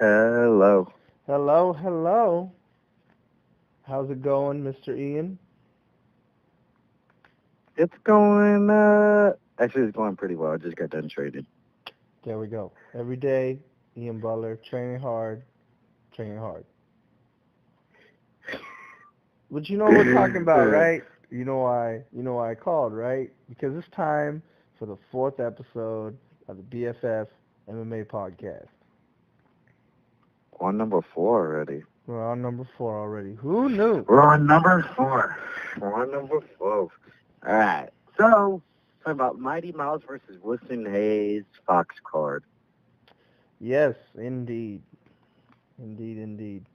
Hello. Hello, hello. How's it going, Mr. Ian? It's going, actually it's going pretty well. I just got done trading. There we go. Every day, Ian Butler, training hard, training hard. But you know what we're talking about, right? You know why I called, right? Because it's time for the fourth episode of the BFF MMA podcast. On number 4 already. We're on number 4 already. Who knew? We're on number 4. We're on number 4. Alright. So, talking about Mighty Mouse versus Wilson Hayes Fox card. Yes, indeed. Indeed, indeed.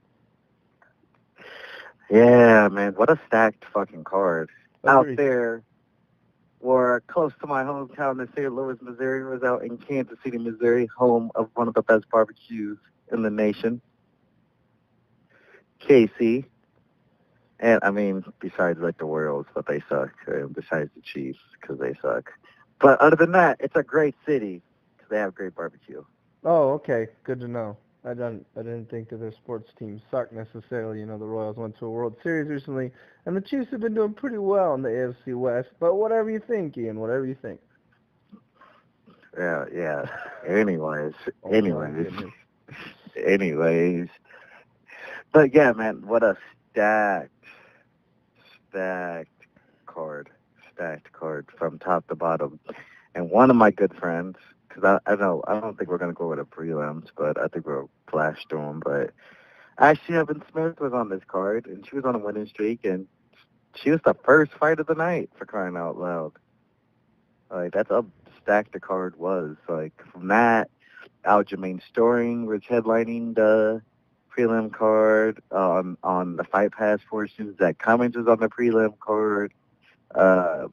Yeah, man. What a stacked fucking card. Out Agreed. there, or close to my hometown in St. Louis, Missouri, was out in Kansas City, Missouri, home of one of the best barbecues in the nation. KC. And, I mean, besides, like, the Royals, but they suck. And besides the Chiefs, because they suck. But other than that, it's a great city, because they have great barbecue. Oh, okay. Good to know. I didn't think that their sports teams suck necessarily. You know, the Royals went to a World Series recently, and the Chiefs have been doing pretty well in the AFC West. But whatever you think, Ian, whatever you think. Yeah. Anyways. Oh my goodness. Anyways. But, yeah, man, what a stacked card. Stacked card from top to bottom. And one of my good friends, because I don't think we're going to go with the prelims, but I think we'll flash through them. But Ashley Evans Smith was on this card, and she was on a winning streak, and she was the first fight of the night, for crying out loud. Like, that's how stacked the card was. Like, from that, Aljamain Storing was headlining the prelim card. On the Fight Pass portions, Zach Cummings was on the prelim card. Uh,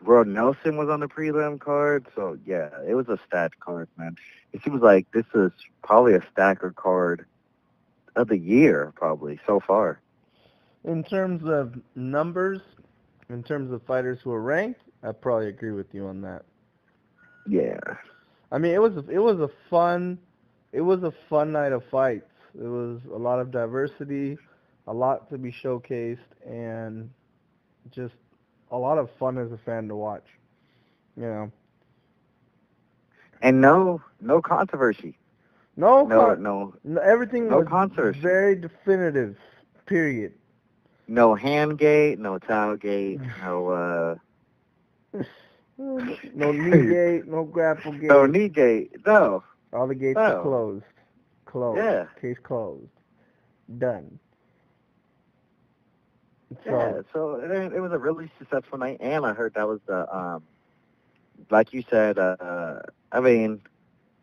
Roy Nelson was on the prelim card, so yeah, it was a stacked card, man. It seems like this is probably a stacker card of the year, probably so far. In terms of numbers, in terms of fighters who are ranked, I probably agree with you on that. Yeah, I mean, it was a fun night of fights. It was a lot of diversity, a lot to be showcased, and just a lot of fun as a fan to watch. You know, and no controversy, no, no no everything no was controversy, very definitive. Period. no hand gate, no towel gate, no No knee gate, no grapple no gate. knee gate, no All the gates were no, closed. Closed. yeah. Case closed. Done. Yeah, So, so it was a really successful night, and I heard that was like you said, I mean,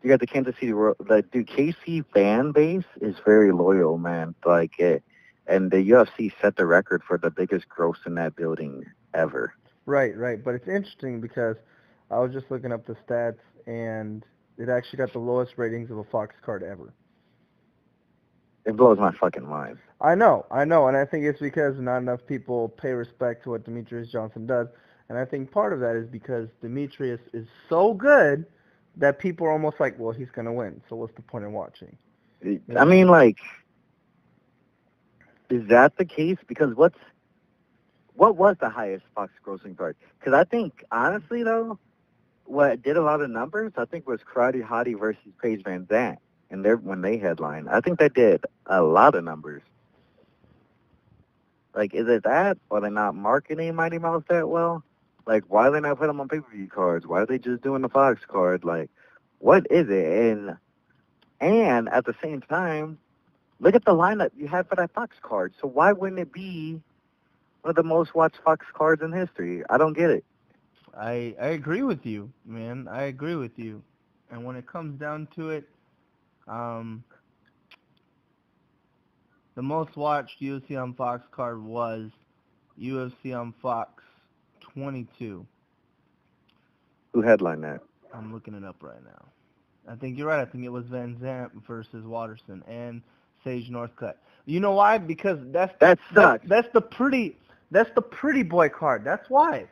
you got the Kansas City, the dude, KC fan base is very loyal, man. Like it, and the UFC set the record for the biggest gross in that building ever. right, right. But it's interesting because I was just looking up the stats, and it actually got the lowest ratings of a Fox card ever. It blows my fucking mind. I know, and I think it's because not enough people pay respect to what Demetrius Johnson does, and I think part of that is because Demetrius is so good that people are almost like, well, he's gonna win, so what's the point in watching? You I know? mean, like, is that the case? Because what was the highest Fox grossing card? Because I think honestly though, what did a lot of numbers, I think was Karate Hottie versus Paige Van Zant, and when they headlined, I think they did a lot of numbers. Like, is it that, or they not marketing Mighty Mouse that well? Like, why are they not putting them on pay-per-view cards? Why are they just doing the Fox card? Like, what is it? And at the same time, look at the lineup you had for that Fox card. So why wouldn't it be one of the most watched Fox cards in history? I don't get it. I agree with you, man. I agree with you. And when it comes down to it, um, the most watched UFC on Fox card was UFC on Fox 22. Who headlined that? I'm looking it up right now. I think you're right. I think it was Van Zant versus Watterson and Sage Northcutt. You know why? Because That sucks. that's the pretty boy card. That's why.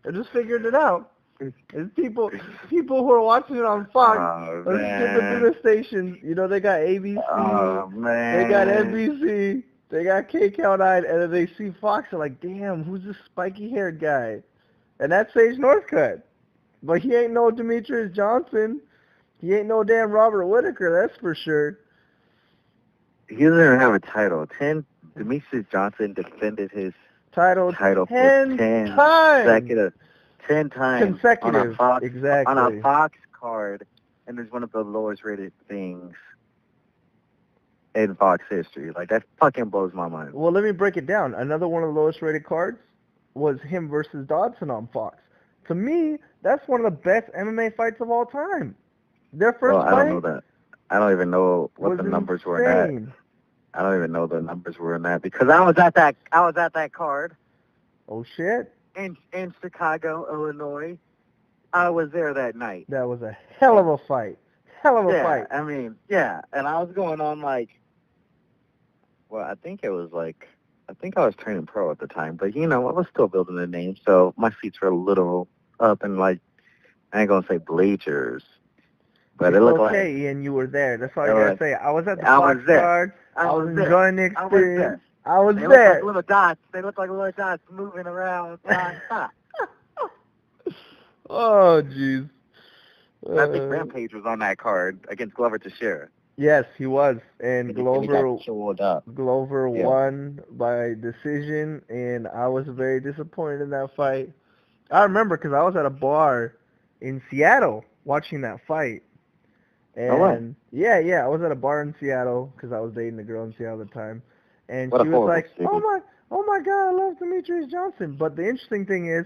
I just figured it out. It's people who are watching it on Fox Oh, or skipping through the stations. You know, they got ABC, oh man. they got NBC, they got KCal9, and then they see Fox and like, damn, who's this spiky-haired guy? And that's Sage Northcutt. But he ain't no Demetrius Johnson. He ain't no damn Robert Whitaker, that's for sure. He doesn't even have a title. Demetrius Johnson defended his title for 10 10 times. 10 times Consecutive, exactly. On a Fox card, and it's one of the lowest rated things in Fox history. Like, that fucking blows my mind. Well, let me break it down. Another one of the lowest rated cards was him versus Dodson on Fox. To me, that's one of the best MMA fights of all time. Their first fight. I don't know that. I don't even know what the numbers were in that. I don't even know the numbers were in that because I was at that card. Oh shit. In Chicago, Illinois. I was there that night. That was a hell of a fight. Hell of a fight. I mean, yeah. And I was going on I think I was training pro at the time, but I was still building a name, so my seats were a little up and I ain't gonna say bleachers. But it looked okay, like, Ian, you were there. That's all I gotta say. I was at the Fox card. I was enjoying the experience. I was there. They look like little dots. They look like little dots moving around. Oh, jeez. I think Rampage was on that card against Glover Teixeira. Yes, he was. And Glover Yeah. won by decision, and I was very disappointed in that fight. I remember because I was at a bar in Seattle watching that fight. And yeah, I was at a bar in Seattle because I was dating a girl in Seattle at the time, and she was like, "Oh my God, I love Demetrius Johnson." But the interesting thing is,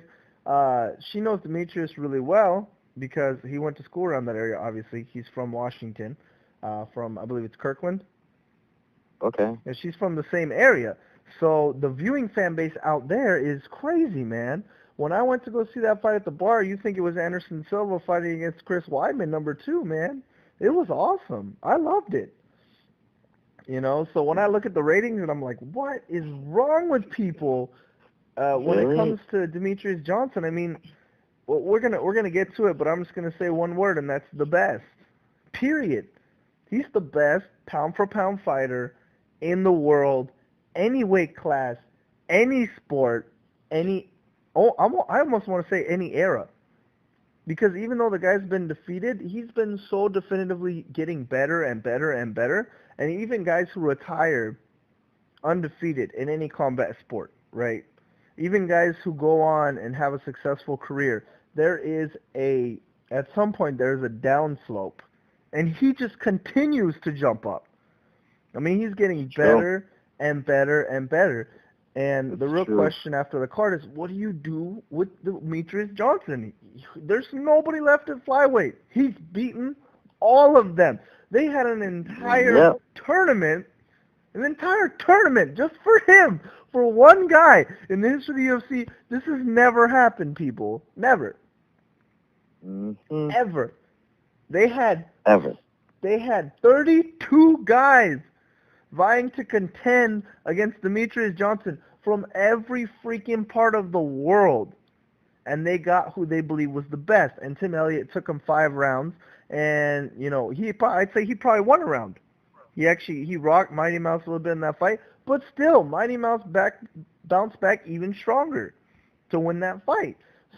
she knows Demetrius really well because he went to school around that area. Obviously, he's from Washington, from I believe it's Kirkland. Okay. And she's from the same area, so the viewing fan base out there is crazy, man. When I went to go see that fight at the bar, you think it was Anderson Silva fighting against Chris Weidman, number 2, man. It was awesome. I loved it. So when I look at the ratings and I'm like, what is wrong with people when it comes to Demetrius Johnson? I mean, well, we're gonna get to it, but I'm just gonna say one word, and that's the best. Period. He's the best pound for pound fighter in the world, any weight class, any sport, I almost want to say any era. Because even though the guy's been defeated, he's been so definitively getting better and better and better. And even guys who retire undefeated in any combat sport, right? Even guys who go on and have a successful career, at some point there's a downslope. And he just continues to jump up. I mean, he's getting better and better and better. And the real question after the card is, what do you do with Demetrius Johnson? There's nobody left at flyweight. He's beaten all of them. They had an entire tournament just for him, for one guy. In the history of the UFC, this has never happened, people. Never. Mm-hmm. Ever. They had 32 guys vying to contend against Demetrius Johnson from every freaking part of the world. And they got who they believe was the best. And Tim Elliott took him 5 rounds. And, I'd say he probably won a round. He rocked Mighty Mouse a little bit in that fight. But still, Mighty Mouse bounced back even stronger to win that fight.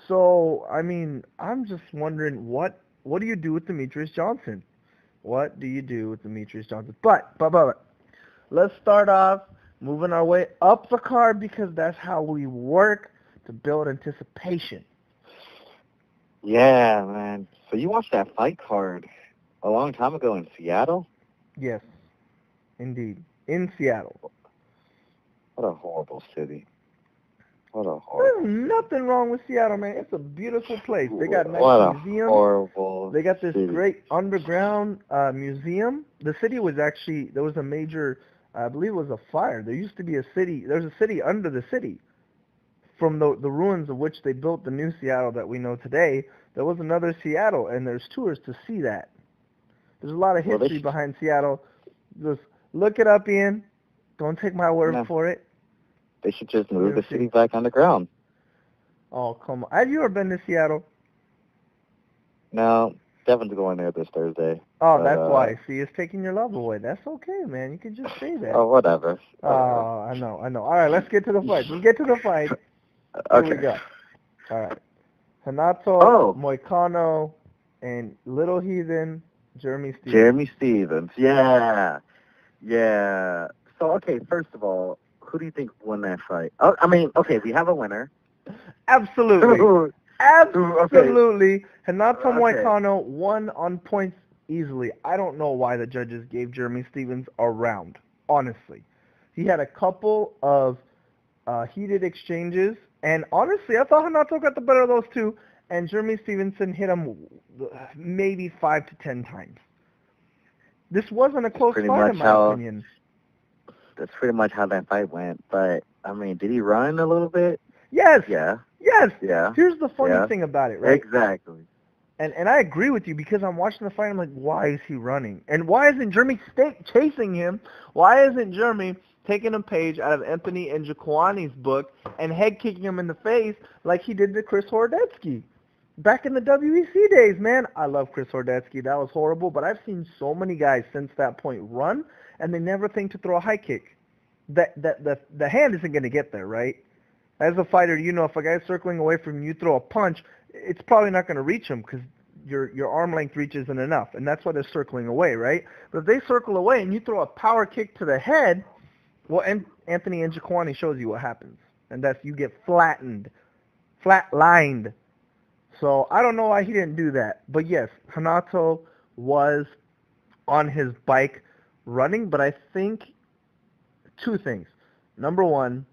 So, I mean, I'm just wondering, what do you do with Demetrius Johnson? What do you do with Demetrius Johnson? But let's start off moving our way up the card because that's how we work to build anticipation. Yeah, man. So you watched that fight card a long time ago in Seattle? Yes, indeed. In Seattle. What a horrible city. There's nothing wrong with Seattle, man. It's a beautiful place. They got nice museums. They got this great underground museum. The city was there was a major, I believe it was a fire. There used to be a city. There's a city under the city. From the ruins of which they built the new Seattle that we know today, there was another Seattle, and there's tours to see that. There's a lot of history behind Seattle. Just look it up, Ian. Don't take my word for it. They should just move the city back underground. Oh, come on. Have you ever been to Seattle? No, Devin's going there this Thursday. Oh, But, that's why. See, it's taking your love away. That's okay, man. You can just say that. oh, whatever. Oh, I know. All right, let's get to the fight. Let's get to the fight. Here we Okay. go. All right. Hanato Oh, Moicano and Little Heathen Jeremy Stevens. Jeremy Stevens. Yeah. Yeah. So, okay, first of all, who do you think won that fight? Oh, I mean, okay, we have a winner. Absolutely. Okay. Absolutely. Hanato Okay. Moicano won on points easily. I don't know why the judges gave Jeremy Stevens a round, honestly. He had a couple of heated exchanges, and honestly, I thought Hanato got the better of those two, and Jeremy Stevenson hit him maybe 5 to 10 times. This wasn't a close fight, in my opinion. That's pretty much how that fight went. But, I mean, did he run a little bit? Yes. Yeah. Yes. Yeah. Here's the funny thing about it, right? Exactly. And I agree with you because I'm watching the fight. I'm like, why is he running? And why isn't Jeremy chasing him? Why isn't Jeremy taking a page out of Anthony Njokuani's book and head kicking him in the face like he did to Chris Hordetsky? Back in the WEC days, man, I love Chris Hordetsky. That was horrible, but I've seen so many guys since that point run, and they never think to throw a high kick. The hand isn't going to get there, right? As a fighter, you know if a guy's circling away from you, you throw a punch, it's probably not going to reach him because your arm length reach isn't enough, and that's why they're circling away, right? But if they circle away and you throw a power kick to the head, well, Anthony Njokuani shows you what happens, and that's you get flatlined. So I don't know why he didn't do that. But yes, Hanato was on his bike running, but I think two things. Number one,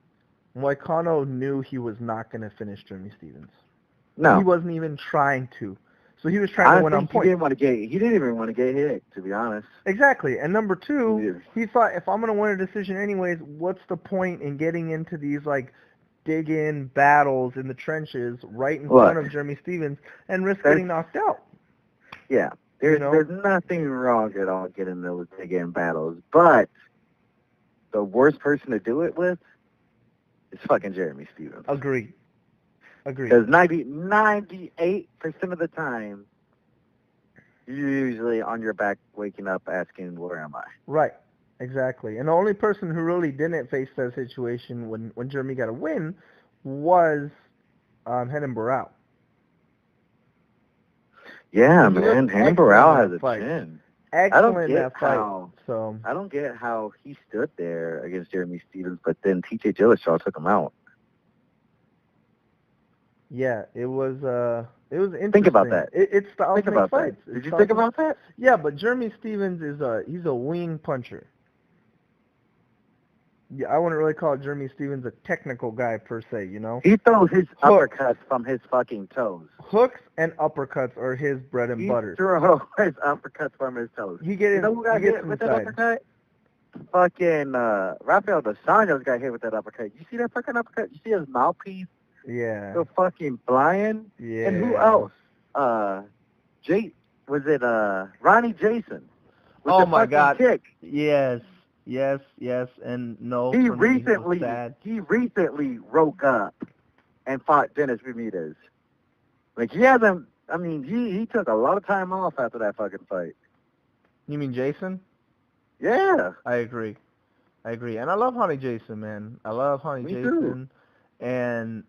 Moicano knew he was not going to finish Jeremy Stevens. No. He wasn't even trying to. So he was trying to win on points. He didn't even want to get hit, to be honest. Exactly. And number two, he thought, if I'm going to win a decision anyways, what's the point in getting into these, like, dig-in battles in the trenches right in front of Jeremy Stevens and risk getting knocked out? Yeah. There's nothing wrong at all getting those dig-in battles. But the worst person to do it with is fucking Jeremy Stevens. Agreed. Because 98% of the time, you're usually on your back waking up asking, where am I? Right. Exactly. And the only person who really didn't face that situation when Jeremy got a win was Renan Barão. Yeah, man. Renan Barão has a chin. Excellent in that fight. I don't get how he stood there against Jeremy Stevens, but then TJ Dillashaw took him out. Yeah, it was interesting. Think about that. It's the ultimate fight. Did you think about that? Yeah, but Jeremy Stevens he's a wing puncher. Yeah, I wouldn't really call Jeremy Stevens a technical guy per se, you know? He throws his uppercuts from his fucking toes. Hooks and uppercuts are his bread and butter. He throws his uppercuts from his toes. You know who got hit with that uppercut? Fucking Rafael Dos Anjos got hit with that uppercut. You see that fucking uppercut? You see his mouthpiece? Yeah. So fucking flying? Yeah. And who else? Ronnie Jason? Oh my God. Kick. Yes, and no. He recently woke up and fought Dennis Bermudez. Like he hasn't. I mean, he took a lot of time off after that fucking fight. You mean Jason? Yeah. I agree, and I love Honey Jason, man. I love Honey Jason, and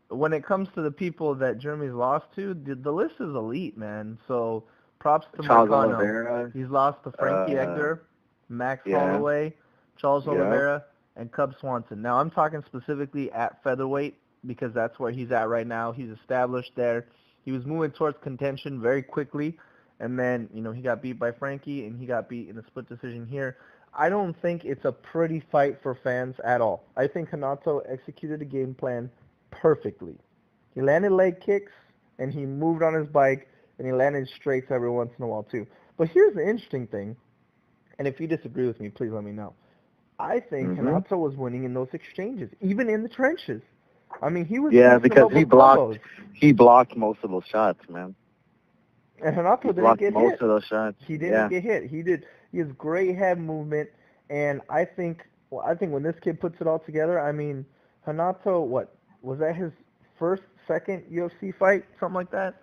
when it comes to the people that Jeremy's lost to, the list is elite, man. So props to Charles Moicano. Oliveira. He's lost to Frankie Edgar, Max Holloway, Charles Oliveira, and Cub Swanson. Now, I'm talking specifically at featherweight because that's where he's at right now. He's established there. He was moving towards contention very quickly, and then, he got beat by Frankie, and he got beat in a split decision here. I don't think it's a pretty fight for fans at all. I think Hanato executed a game plan perfectly. He landed leg kicks, and he moved on his bike, and he landed straights every once in a while, too. But here's the interesting thing, and if you disagree with me, please let me know. I think Hanato was winning in those exchanges, even in the trenches. I mean, he was because he blocked most of those shots, man. And Hanato didn't get hit. Most of those shots. He didn't get hit. He has great head movement, and I think when this kid puts it all together, I mean, Hanato, was that his second UFC fight, something like that?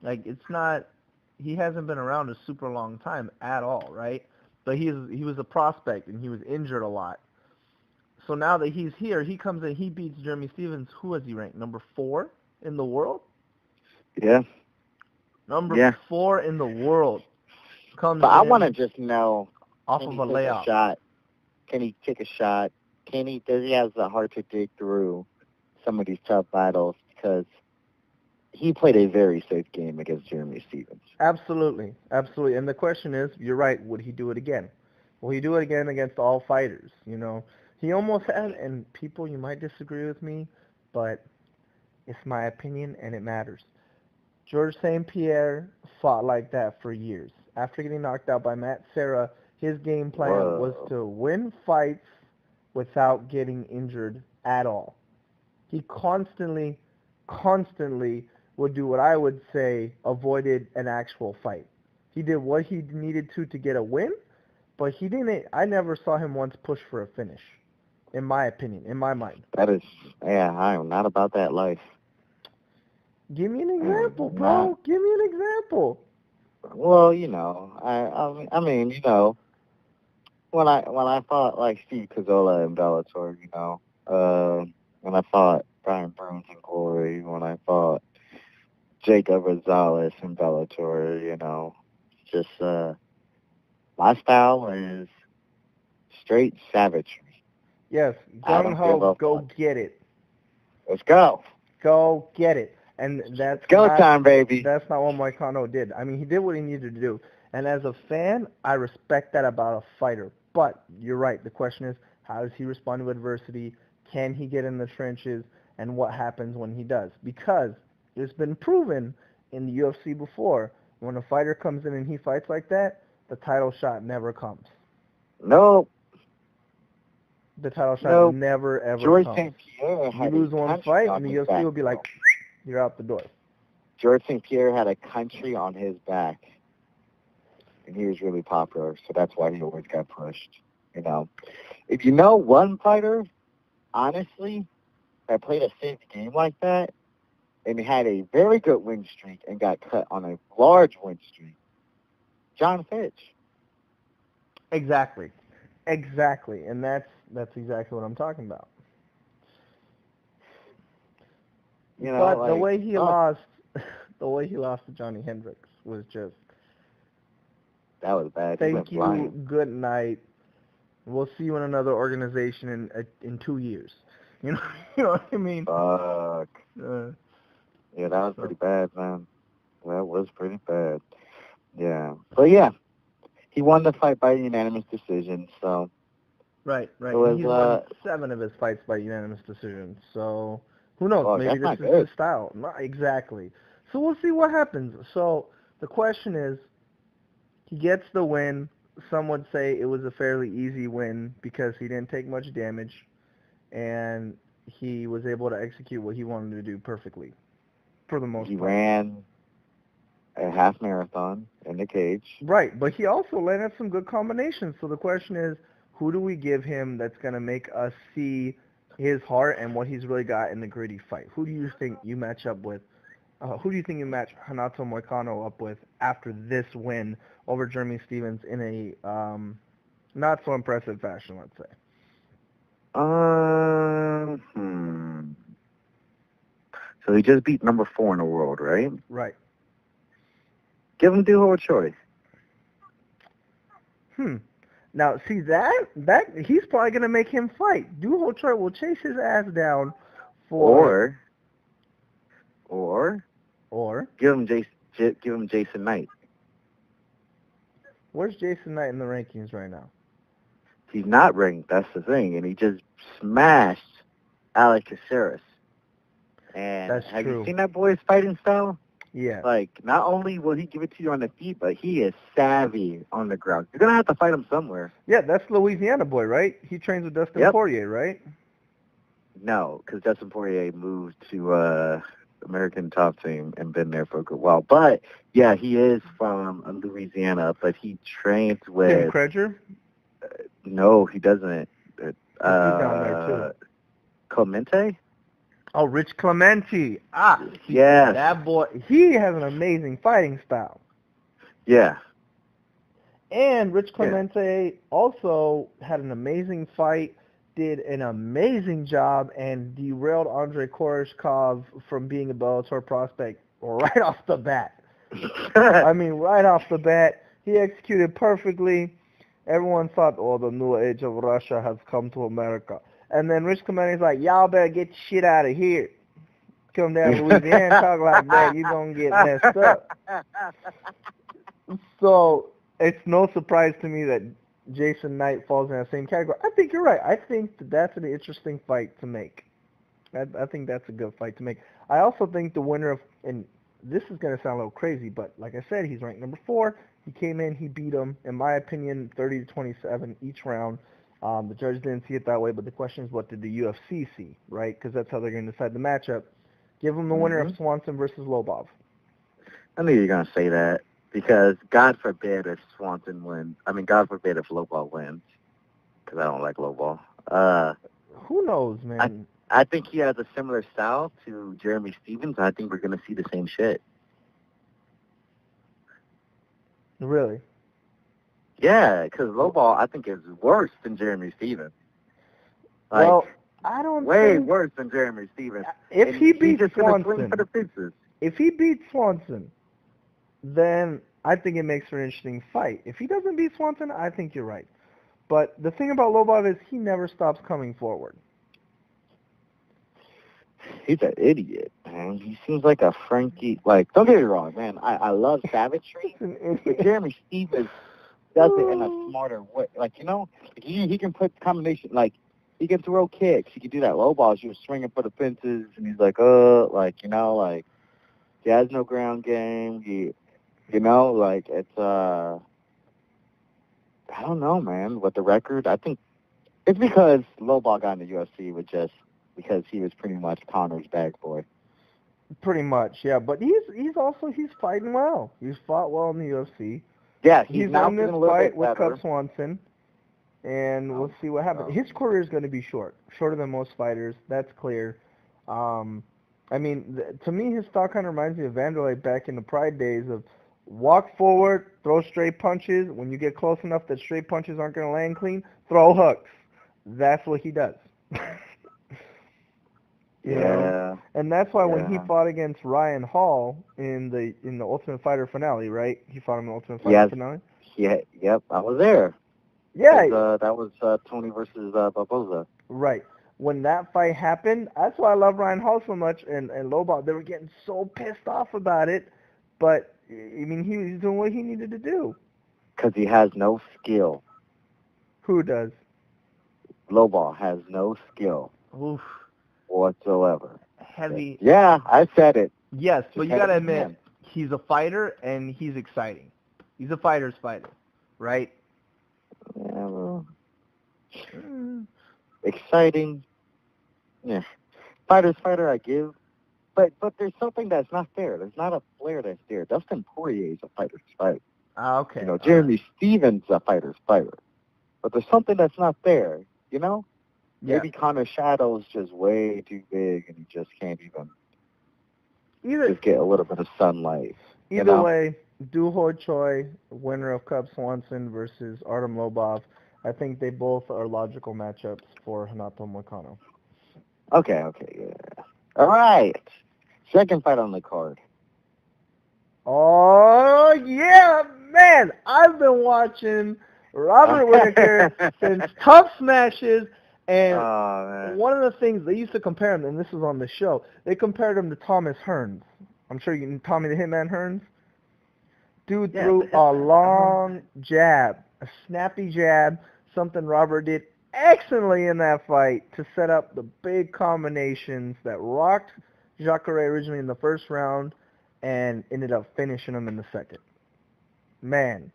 Like, it's not, he hasn't been around a super long time at all, right? But he was a prospect, and he was injured a lot. So now that he's here, he comes in, he beats Jeremy Stevens. Who was he ranked? Number 4 in the world? Yeah, Number yeah. 4 in the world comes But I want to in just know, off can of he a take a layoff. shot? Can he take a shot? Does he have the heart to dig through some of these tough battles? Because he played a very safe game against Jeremy Stevens. Absolutely, absolutely. And the question is, you're right, would he do it again? Will he do it again against all fighters? You know, he almost had, and people, you might disagree with me, but it's my opinion and it matters. George St. Pierre fought like that for years. After getting knocked out by Matt Serra, his game plan was Whoa. to win fights without getting injured at all. He constantly would do what I would say avoided an actual fight. He did what he needed to get a win, but he didn't. I never saw him once push for a finish, in my opinion, in my mind. That is, yeah, I am not about that life. Give me an I am example, not. bro. Give me an example. Well, when I fought like Steve Cazzola in Bellator, when I fought Brian Burns and Corey, when I fought Jacob Rosales in Bellator, just my style is straight savagery. Yes, I gung don't give ho, a go fuck. get it. Let's go. Go get it. And It's go time, baby. that's not what Moicano did. I mean, he did what he needed to do. And as a fan, I respect that about a fighter. But you're right. The question is, how does he respond to adversity? Can he get in the trenches? And what happens when he does? Because it's been proven in the UFC before, when a fighter comes in and he fights like that, the title shot never comes. Nope, The title shot nope. never ever George comes. St. Pierre You had a lose one country fight, on and the his UFC back, will be like, bro. you're out the door. George St. Pierre had a country on his back, and he was really popular, so that's why he always got pushed. You know, if you know one fighter, honestly, that played a safe game like that and had a very good win streak and got cut on a large win streak, John Fitch. Exactly. Exactly. And that's exactly what I'm talking about. But the Like, way he fuck, lost the way he lost to Johnny Hendricks was just that was bad. He thank went you, blind. good night. We'll see you in another organization in 2 years. You know, you know what I mean? Fuck. Uh, Yeah, that was so pretty bad, man. That was pretty bad. Yeah. But yeah, he won the fight by unanimous decision, so right, it right, and was, he's won 7 of his fights by unanimous decision. So who knows? fuck, Maybe that's this not is his good. style. Not exactly. So we'll see what happens. So the question is, he gets the win. Some would say it was a fairly easy win because he didn't take much damage and he was able to execute what he wanted to do perfectly for the most He part. ran a half marathon in the cage. Right, but he also landed some good combinations. So the question is, who do we give him that's going to make us see his heart and what he's really got in the gritty fight? Who do you think you match up with? Who do you think you match Hanato Moicano up with after this win over Jeremy Stevens in a not so impressive fashion, let's say? Um, hmm. So he just beat number 4 in the world, right? Right. Give him Duho Choi. Hmm. Now, see that he's probably gonna make him fight. Duho Choi will chase his ass down for Or, or, or give him Jason Knight. where's Jason Knight in the rankings right now? He's not ranked, that's the thing, and he just smashed Alex Caceres. And That's have you true. seen that boy's fighting style? Yeah. Like, not only will he give it to you on the feet, but he is savvy on the ground. You're going to have to fight him somewhere. Yeah, that's Louisiana boy, right? He trains with Dustin Yep. Poirier, right? No, because Dustin Poirier moved to American Top Team and been there for a good while. But, yeah, he is from Louisiana, but he trains Tim with... Kreger? No, he doesn't. Because he's down there too. Clemente? Oh, Rich Clemente. Yes. That boy, he has an amazing fighting style. Yeah. And Rich Yeah. Clemente also had an amazing fight, did an amazing job, and derailed Andrei Koreshkov from being a Bellator prospect right off the bat. I mean, right off the bat, he executed perfectly. Everyone thought, oh, the new age of Russia has come to America. And then Rich Clemente's like, y'all better get shit out of here. Come down to Louisiana and talk like that, you're going to get messed up. So it's no surprise to me that Jason Knight falls in that same category. I think you're right. I think that's an interesting fight to make. I think that's a good fight to make. I also think the winner of, and this is going to sound a little crazy, but like I said, he's ranked number 4. He came in, he beat him, in my opinion, 30-27 each round. The judges didn't see it that way, but the question is, what did the UFC see, right? Because that's how they're going to decide the matchup. Give him the winner of Swanson versus Lobov. I knew you were going to say that because God forbid if Swanson wins. I mean, God forbid if Lobov wins because I don't like Lobov. Who knows, man? I think he has a similar style to Jeremy Stevens. I think we're going to see the same shit. Really? Yeah, because Lobov, I think, is worse than Jeremy Stevens. Like, well, I don't way think... worse than Jeremy Stevens. If he beats Swanson, Swanson, for the fences. If he beats Swanson, then I think it makes for an interesting fight. If he doesn't beat Swanson, I think you're right. But the thing about Lobov is he never stops coming forward. He's an idiot, man. He seems like a Frankie. Like, don't get me wrong, man. I love savagery, but Jeremy Stevens does it in a smarter way. Like, you know, he can put combination. Like, he can throw kicks. He can do that low ball. He was swinging for the fences, and he's like, like, you know, like, he has no ground game. You know, like, it's, I don't know, man. With the record, I think it's because Lowball got in the UFC with just because he was pretty much Connor's bag boy. Pretty much, yeah. But he's fighting well. He's fought well in the UFC. Yeah, he's now in this fight with Cub Swanson, and we'll see what happens. His career is going to be shorter than most fighters. That's clear. I mean, to me, his style kind of reminds me of Vanderlei back in the Pride days of walk forward, throw straight punches. When you get close enough that straight punches aren't going to land clean, throw hooks. That's what he does. You know? And that's why when he fought against Ryan Hall in the Ultimate Fighter finale, right? He fought him in the Ultimate Fighter finale. Yeah, yep, I was there. Yeah, that was Tony versus Barboza. Right. When that fight happened, that's why I love Ryan Hall so much, and Lobot. They were getting so pissed off about it, but I mean, he was doing what he needed to do. Because he has no skill. Who does? Lobot has no skill. Oof. Whatsoever. Heavy. Yeah, I said it. Yes, but you gotta admit, he's a fighter and he's exciting. He's a fighter's fighter, right? Yeah, well, exciting. Yeah, fighter's fighter. I give, but there's something that's not there. There's not a flair that's there. Dustin Poirier is a fighter's fighter. Okay. You know, Jeremy Stevens is a fighter's fighter, but there's something that's not there. You know. Yeah. Maybe Conor Shadow's just way too big, and he just can't even just get a little bit of sunlight. Either way, Doo Ho Choi, winner of Cub Swanson versus Artem Lobov. I think they both are logical matchups for Renato Moicano. Okay, yeah. All right. Second fight on the card. Oh, yeah, man. I've been watching Robert Whittaker since Tough Smashes. And one of the things, they used to compare him, and this was on the show, they compared him to Thomas Hearns. I'm sure you know Tommy the Hitman Hearns. Dude threw a long jab, a snappy jab, something Robert did excellently in that fight to set up the big combinations that rocked Jacare originally in the first round and ended up finishing him in the second. Man.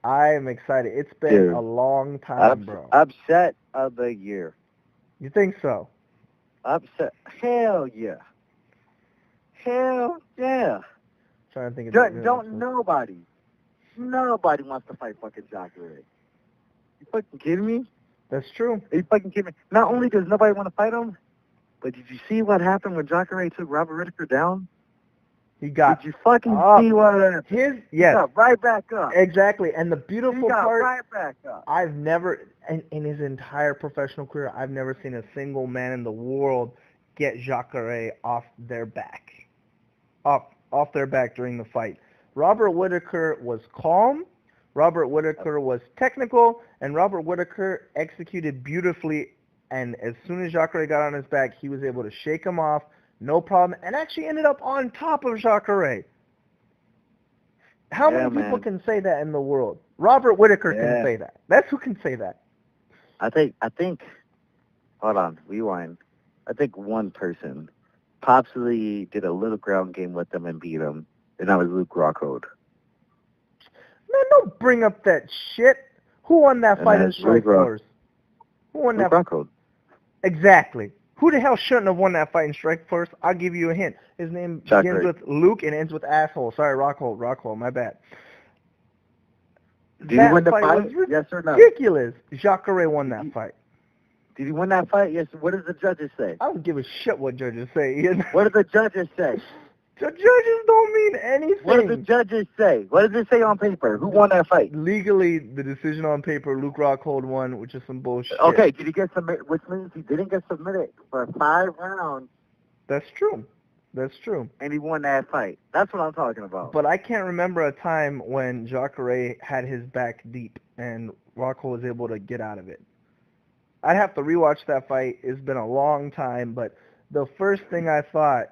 I am excited. It's been a long time, bro. Upset of the year. You think so? Upset. Hell yeah. Hell yeah. Trying to think of nobody wants to fight fucking Jacare. You fucking kidding me? That's true. Are you fucking kidding me? Not only does nobody want to fight him, But did you see what happened when Jacare took Robert Whittaker down? He got Did you fucking up. see what happened? Yes. He got right back up. Exactly. And the beautiful He got part, right back up. I've never, in his entire professional career, I've never seen a single man in the world get Jacare off their back. Off their back during the fight. Robert Whittaker was calm. Robert Whittaker was technical, and Robert Whittaker executed beautifully. And as soon as Jacare got on his back, he was able to shake him off, no problem, and actually ended up on top of Jacare. How many people can say that in the world? Robert Whittaker can say that. That's who can say that. I think. Hold on, rewind. I think one person possibly did a little ground game with them and beat him, and that was Luke Rockhold. Man, don't bring up that shit. Who won that fight in Strikeforce? Who won that? Luke Rockhold. Exactly. Who the hell shouldn't have won that fight in Strikeforce? I'll give you a hint. His name begins with Luke and ends with asshole. Sorry, Rockhold, my bad. Did he win the fight? Yes or no? Ridiculous. Jacare won that fight. Did he win that fight? Yes. What does the judges say? I don't give a shit what judges say, Ian. What do the judges say? The judges don't mean anything. What do the judges say? What does it say on paper? Who won that fight? Legally, the decision on paper, Luke Rockhold won, which is some bullshit. Okay, did he get submitted? Which means he didn't get submitted for 5 rounds. That's true. And he won that fight. That's what I'm talking about. But I can't remember a time when Jacare had his back deep and Rockhold was able to get out of it. I'd have to rewatch that fight. It's been a long time, but the first thing I thought,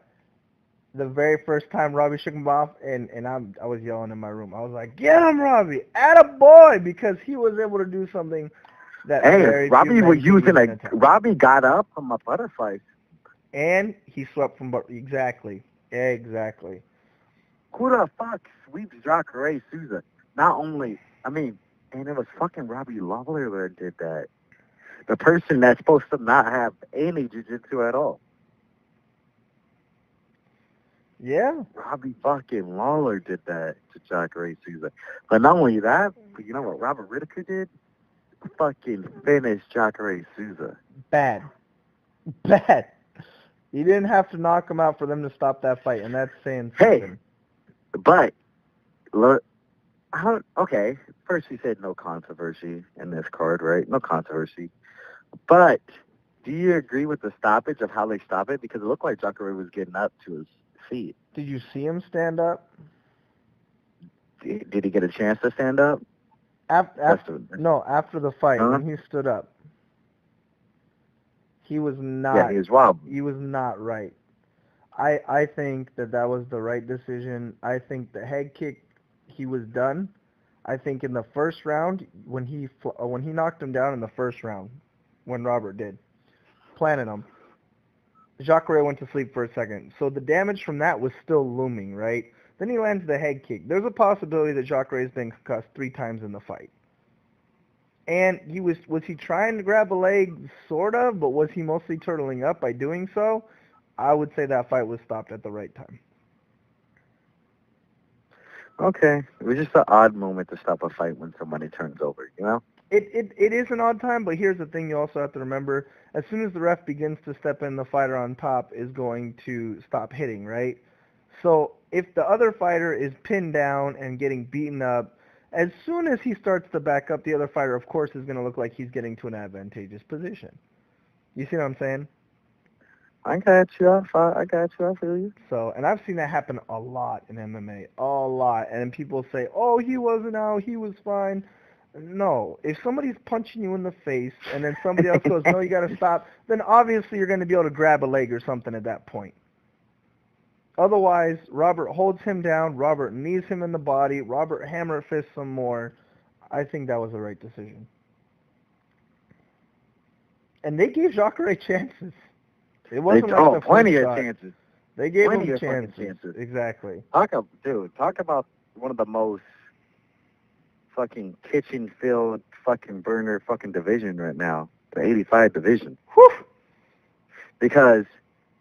the very first time Robbie shook him off, and I was yelling in my room. I was like, "Get him, Robbie! Attaboy!" Because he was able to do something that Robbie was using Robbie got up from a butterfly. And he swept from exactly. Who the fuck sweeps Jacare Souza? Not only, and it was fucking Robbie Lawler that did that. The person that's supposed to not have any jiu-jitsu at all. Yeah. Robbie fucking Lawler did that to Jacare Souza. But not only that, but you know what Robert Whittaker did? Fucking finished Jacare Souza. Bad. You didn't have to knock him out for them to stop that fight, and that's saying something. Hey, but, look, okay, first we said no controversy in this card, right? No controversy. But do you agree with the stoppage of how they stopped it? Because it looked like Jacare was getting up to his feet. Did you see him stand up? Did he get a chance to stand up? After the fight, when he stood up. He was not. Yeah, he was robbed. He was not right. I think that was the right decision. I think the head kick, he was done. I think in the first round, when he knocked him down in the first round, when Robert did, planted him, Jacare went to sleep for a second. So the damage from that was still looming, right? Then he lands the head kick. There's a possibility that Jacare has been concussed 3 times in the fight. And was he trying to grab a leg? Sort of, but was he mostly turtling up by doing so? I would say that fight was stopped at the right time. Okay. It was just an odd moment to stop a fight when somebody turns over, you know? It is an odd time, but here's the thing you also have to remember. As soon as the ref begins to step in, the fighter on top is going to stop hitting, right? So if the other fighter is pinned down and getting beaten up, as soon as he starts to back up, the other fighter, of course, is going to look like he's getting to an advantageous position. You see what I'm saying? I got you. I feel you. So, and I've seen that happen a lot in MMA, a lot. And people say, "Oh, he wasn't out. He was fine." No, if somebody's punching you in the face and then somebody else goes, "No, you got to stop," then obviously you're going to be able to grab a leg or something at that point. Otherwise, Robert holds him down, Robert knees him in the body, Robert hammer fists some more. I think that was the right decision. And they gave Jacare chances. It wasn't like the plenty of chances. They gave him chances. Exactly. Talk about one of the most fucking kitchen field fucking burner fucking division right now, the 85 division. Whew. Because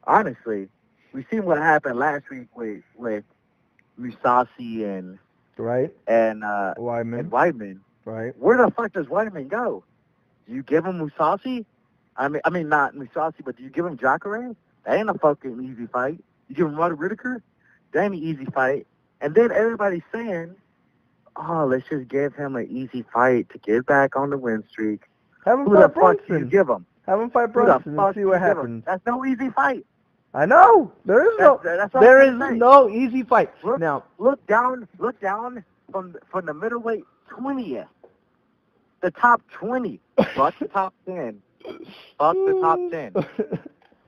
honestly, we seen what happened last week with Musasi and Weidman. And Weidman. Right. Where the fuck does Weidman go? Do you give him Musasi? I mean not Musasi, but do you give him Jacare? That ain't a fucking easy fight. You give him Robert Whitaker? That ain't an easy fight. And then everybody's saying, oh, let's just give him an easy fight to get back on the win streak. Have him Who the fight fuck do you Brunson. give him? Have him fight Who the Brunson and fuck see do what you give him? happens. That's no easy fight. I know. There is no. That's what There I'm is saying. no easy fight. Look, Now, look down from the middleweight 20th. The top 20. Fuck the top 10. Fuck the top 10.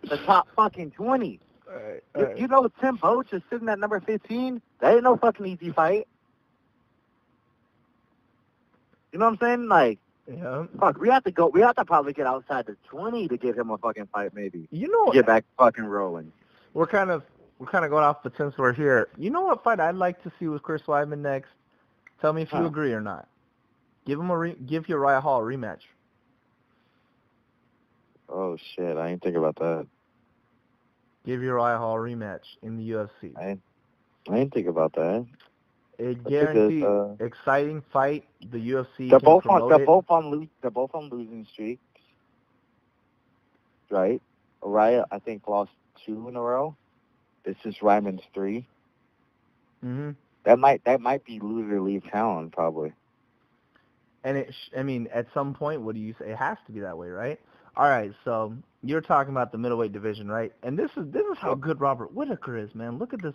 The top fucking 20. All right. You know Tim Boach is sitting at number 15? That ain't no fucking easy fight. You know what I'm saying? Like, Yeah. fuck, we have to probably get outside the 20 to give him a fucking fight, maybe. You know, Get back fucking rolling. we're kind of going off, but since we're here, you know what fight I'd like to see with Chris Weidman next? Tell me if you agree or not. Give Uriah Hall a rematch. Oh, shit, I ain't think about that. Give Uriah Hall a rematch in the UFC. I ain't think about that. A guaranteed exciting fight. The UFC They're can both promote on it. they're both on losing streaks. Right? Uriah, I think, lost 2 in a row. This is Ryman's 3. Mm-hmm. That might be loser leave town, probably. And at some point, what do you say? It has to be that way, right? All right, so you're talking about the middleweight division, right? And this is how good Robert Whitaker is, man. Look at this.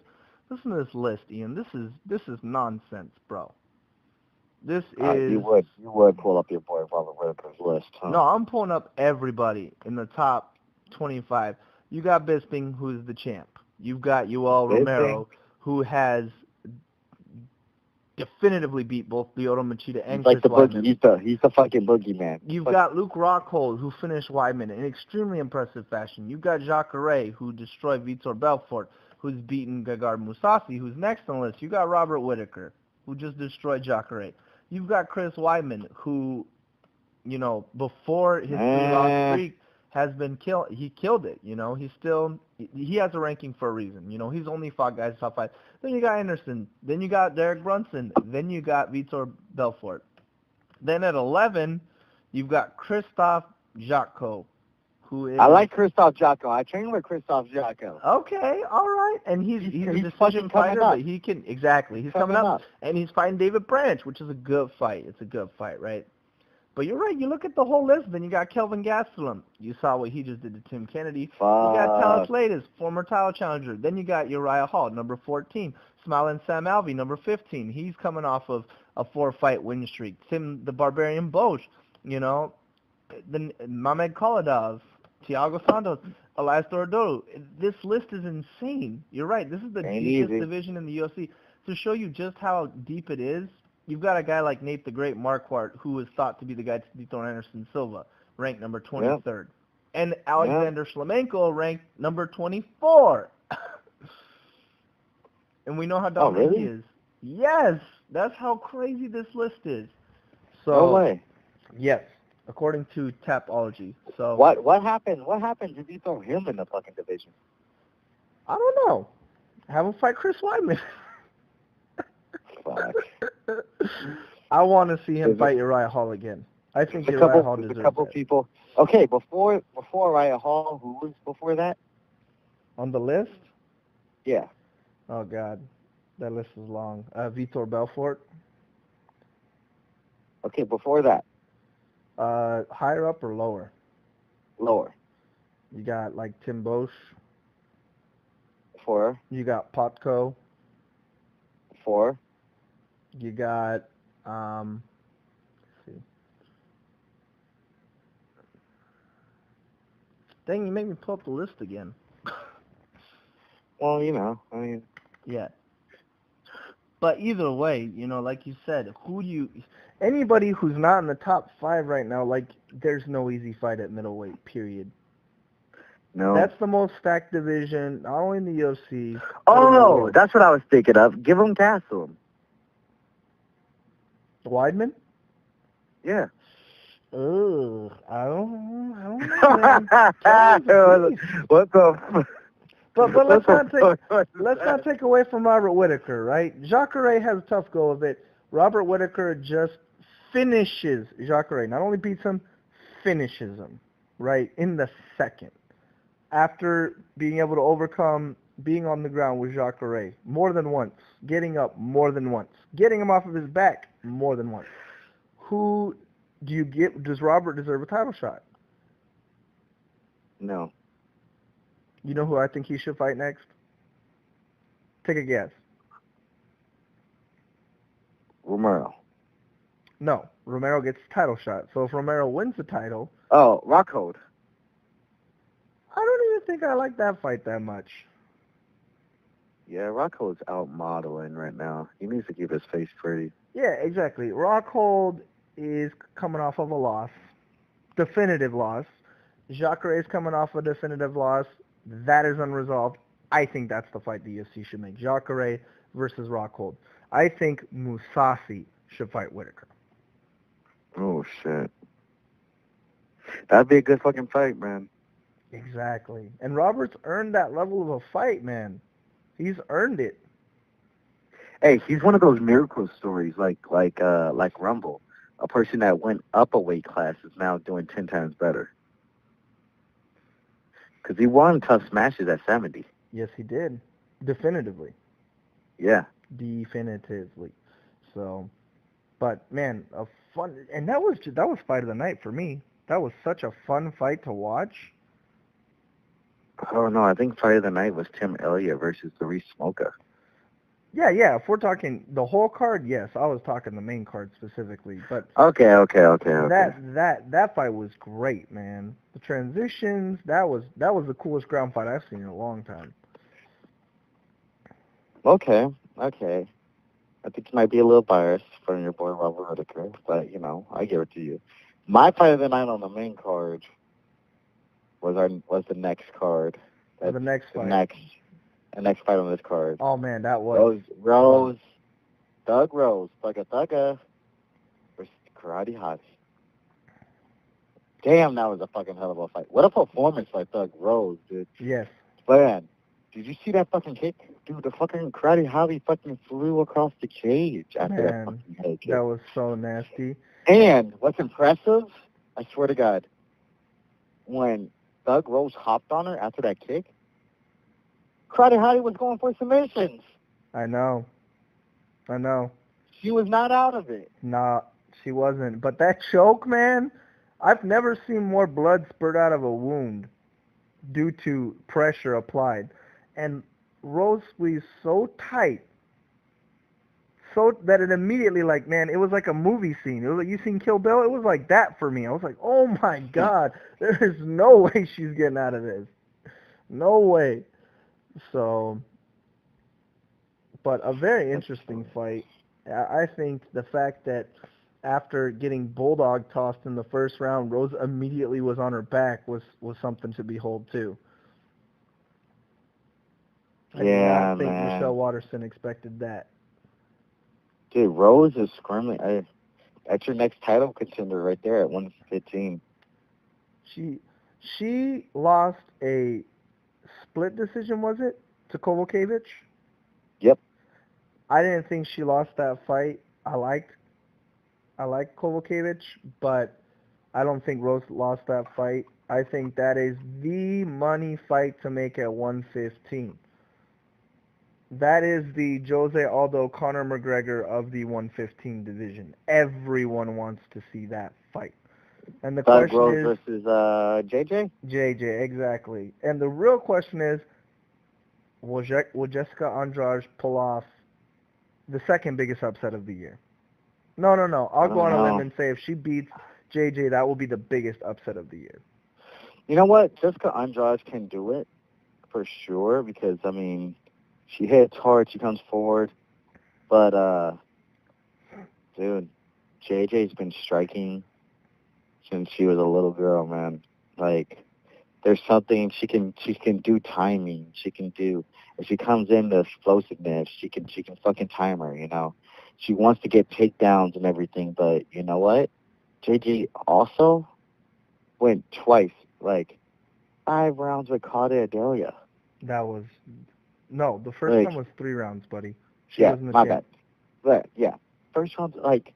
Listen to this list, Ian. This is nonsense, bro. This is. You would pull up your boy Robert Whitaker's list, huh? No, I'm pulling up everybody in the top 25. You got Bisping, who's the champ. You've got Yoel Romero, who has definitively beat both Lyoto Machida and Chris Weidman. He's the fucking boogeyman. You've got Luke Rockhold, who finished Weidman in extremely impressive fashion. You've got Jacare, who destroyed Vitor Belfort, who's beaten Gegard Mousasi, who's next on the list. You got Robert Whitaker, who just destroyed Jacare. You've got Chris Weidman, who, before his 3-loss streak has been killed. He killed it. He has a ranking for a reason. He's only fought guys top 5. Then you got Anderson. Then you got Derek Brunson. Then you got Vitor Belfort. Then at 11, you've got Christoph Jotko, who is. I like Christoph Jotko. I trained with Christoph Jotko. Okay, all right, and he's a decision fighter, but he can exactly. He's coming up, and he's fighting David Branch, which is a good fight. It's a good fight, right? But you're right. You look at the whole list. Then you got Kelvin Gastelum. You saw what he just did to Tim Kennedy. You got Talis Laitis, former title challenger. Then you got Uriah Hall, number 14. Smiling Sam Alvey, number 15. He's coming off of a 4-fight win streak. Tim the Barbarian Bosch, then Mamed Koladov, Thiago Santos, Elias Dorado. This list is insane. You're right. This is the deepest division in the UFC. To show you just how deep it is, you've got a guy like Nate the Great Marquardt, who is thought to be the guy to dethrone Anderson Silva, ranked number 23rd. Yep. And Alexander Shlemenko, ranked number 24. And we know how dominant he is. Yes, that's how crazy this list is. So, no way. Yes, according to Tapology. So what happened? What happened to dethrone him in the fucking division? I don't know. Have him fight Chris Weidman. Fuck. I want to see him fight Uriah Hall again. I think Uriah Hall deserves a couple that. People. Okay, before Uriah Hall, who was before that? On the list? Yeah. Oh, God. That list is long. Vitor Belfort. Okay, before that. Higher up or lower? Lower. You got, Tim Bosch. 4. You got Potko. 4. You got, let's see. Dang, you make me pull up the list again. Well, I mean. Yeah. But either way, like you said, anybody who's not in the top 5 right now, there's no easy fight at middleweight, period. No. That's the most stacked division, not only in the UFC. Oh, that's what I was thinking of. Give him Gastelum. Weidman? Yeah. Ugh, I don't know. What the? But let's not take away from Robert Whitaker, right? Jacare has a tough go of it. Robert Whitaker just finishes Jacare. Not only beats him, finishes him. right in the second. After being able to overcome being on the ground with Jacare more than once, getting up more than once, getting him off of his back more than once. Who do you give? Does Robert deserve a title shot? No. You know who I think he should fight next? Take a guess. Romero. No, Romero gets the title shot. So if Romero wins the title, Oh, Rockhold. I don't even think I like that fight that much. Yeah, Rockhold's out modeling right now. He needs to keep his face pretty. Yeah, exactly. Rockhold is coming off of a loss, definitive loss. Jacare is coming off a definitive loss. That is unresolved. I think that's the fight the UFC should make. Jacare versus Rockhold. I think Mousasi should fight Whitaker. Oh, shit. That'd be a good fucking fight, man. Exactly. And Roberts earned that level of a fight, man. He's earned it. Hey, he's one of those miracle stories, like Rumble. A person that went up a weight class is now doing 10 times better. Because he won tough smashes at 70. Yes, he did. Definitively. Yeah. Definitively. So, but man, a fun, and that was fight of the night for me. That was such a fun fight to watch. Oh, no, I think fight of the night was Tim Elliott versus the Reis Smoker. Yeah. If we're talking the whole card, yes, I was talking the main card specifically. But Okay. that fight was great, man. The transitions, that was the coolest ground fight I've seen in a long time. Okay. I think you might be a little biased from your boy Robert Whitaker, but, you know, I give it to you. My fight of the night on the main card was the next card. The next fight. The next fight on this card. Oh, man, that was... Doug Rose, Thugga versus Karate Hottie. Damn, that was a fucking hell of a fight. What a performance by Doug Rose, dude. Yes. Man, did you see that fucking kick? Dude, the fucking Karate Hottie fucking flew across the cage after that fucking head kick. That was so nasty. And what's impressive, I swear to God, when Doug Rose hopped on her after that kick, Karate Hottie was going for submissions. I know. She was not out of it. Nah, she wasn't. But that choke, man, I've never seen more blood spurt out of a wound due to pressure applied. And Rose squeezed so tight, so that it immediately, like, man, it was like a movie scene. It was like, you seen Kill Bill? It was like that for me. I was like, oh my God, there is no way she's getting out of this. No way. So, but a very interesting fight. I think the fact that after getting bulldog tossed in the first round, Rose immediately was on her back was something to behold too. I do not think Michelle Waterson expected that. Dude, Rose is screaming. That's your next title contender right there at 115. She lost a split decision, was it, to Kovacevic? Yep. I didn't think she lost that fight. I liked Kovacevic, but I don't think Rose lost that fight. I think that is the money fight to make at 115. That is the Jose Aldo Conor McGregor of the 115 division. Everyone wants to see that fight. And the Doug question Rose is versus JJ? JJ, exactly. And the real question is, will Jessica Andrade pull off the second biggest upset of the year? No. I'll go on a limb and say if she beats JJ, that will be the biggest upset of the year. You know what? Jessica Andrade can do it for sure because, I mean, she hits hard, she comes forward. But, dude, JJ's been striking since she was a little girl, man. Like, there's something she can do timing. She can do, if she comes in the explosiveness, she can fucking time her, you know. She wants to get takedowns and everything, but you know what? JJ also went twice, like 5 rounds with Claudia Adelia. That was, no, the first time was 3 rounds, buddy. She yeah, was in the my champ. bad. But yeah, first round, like,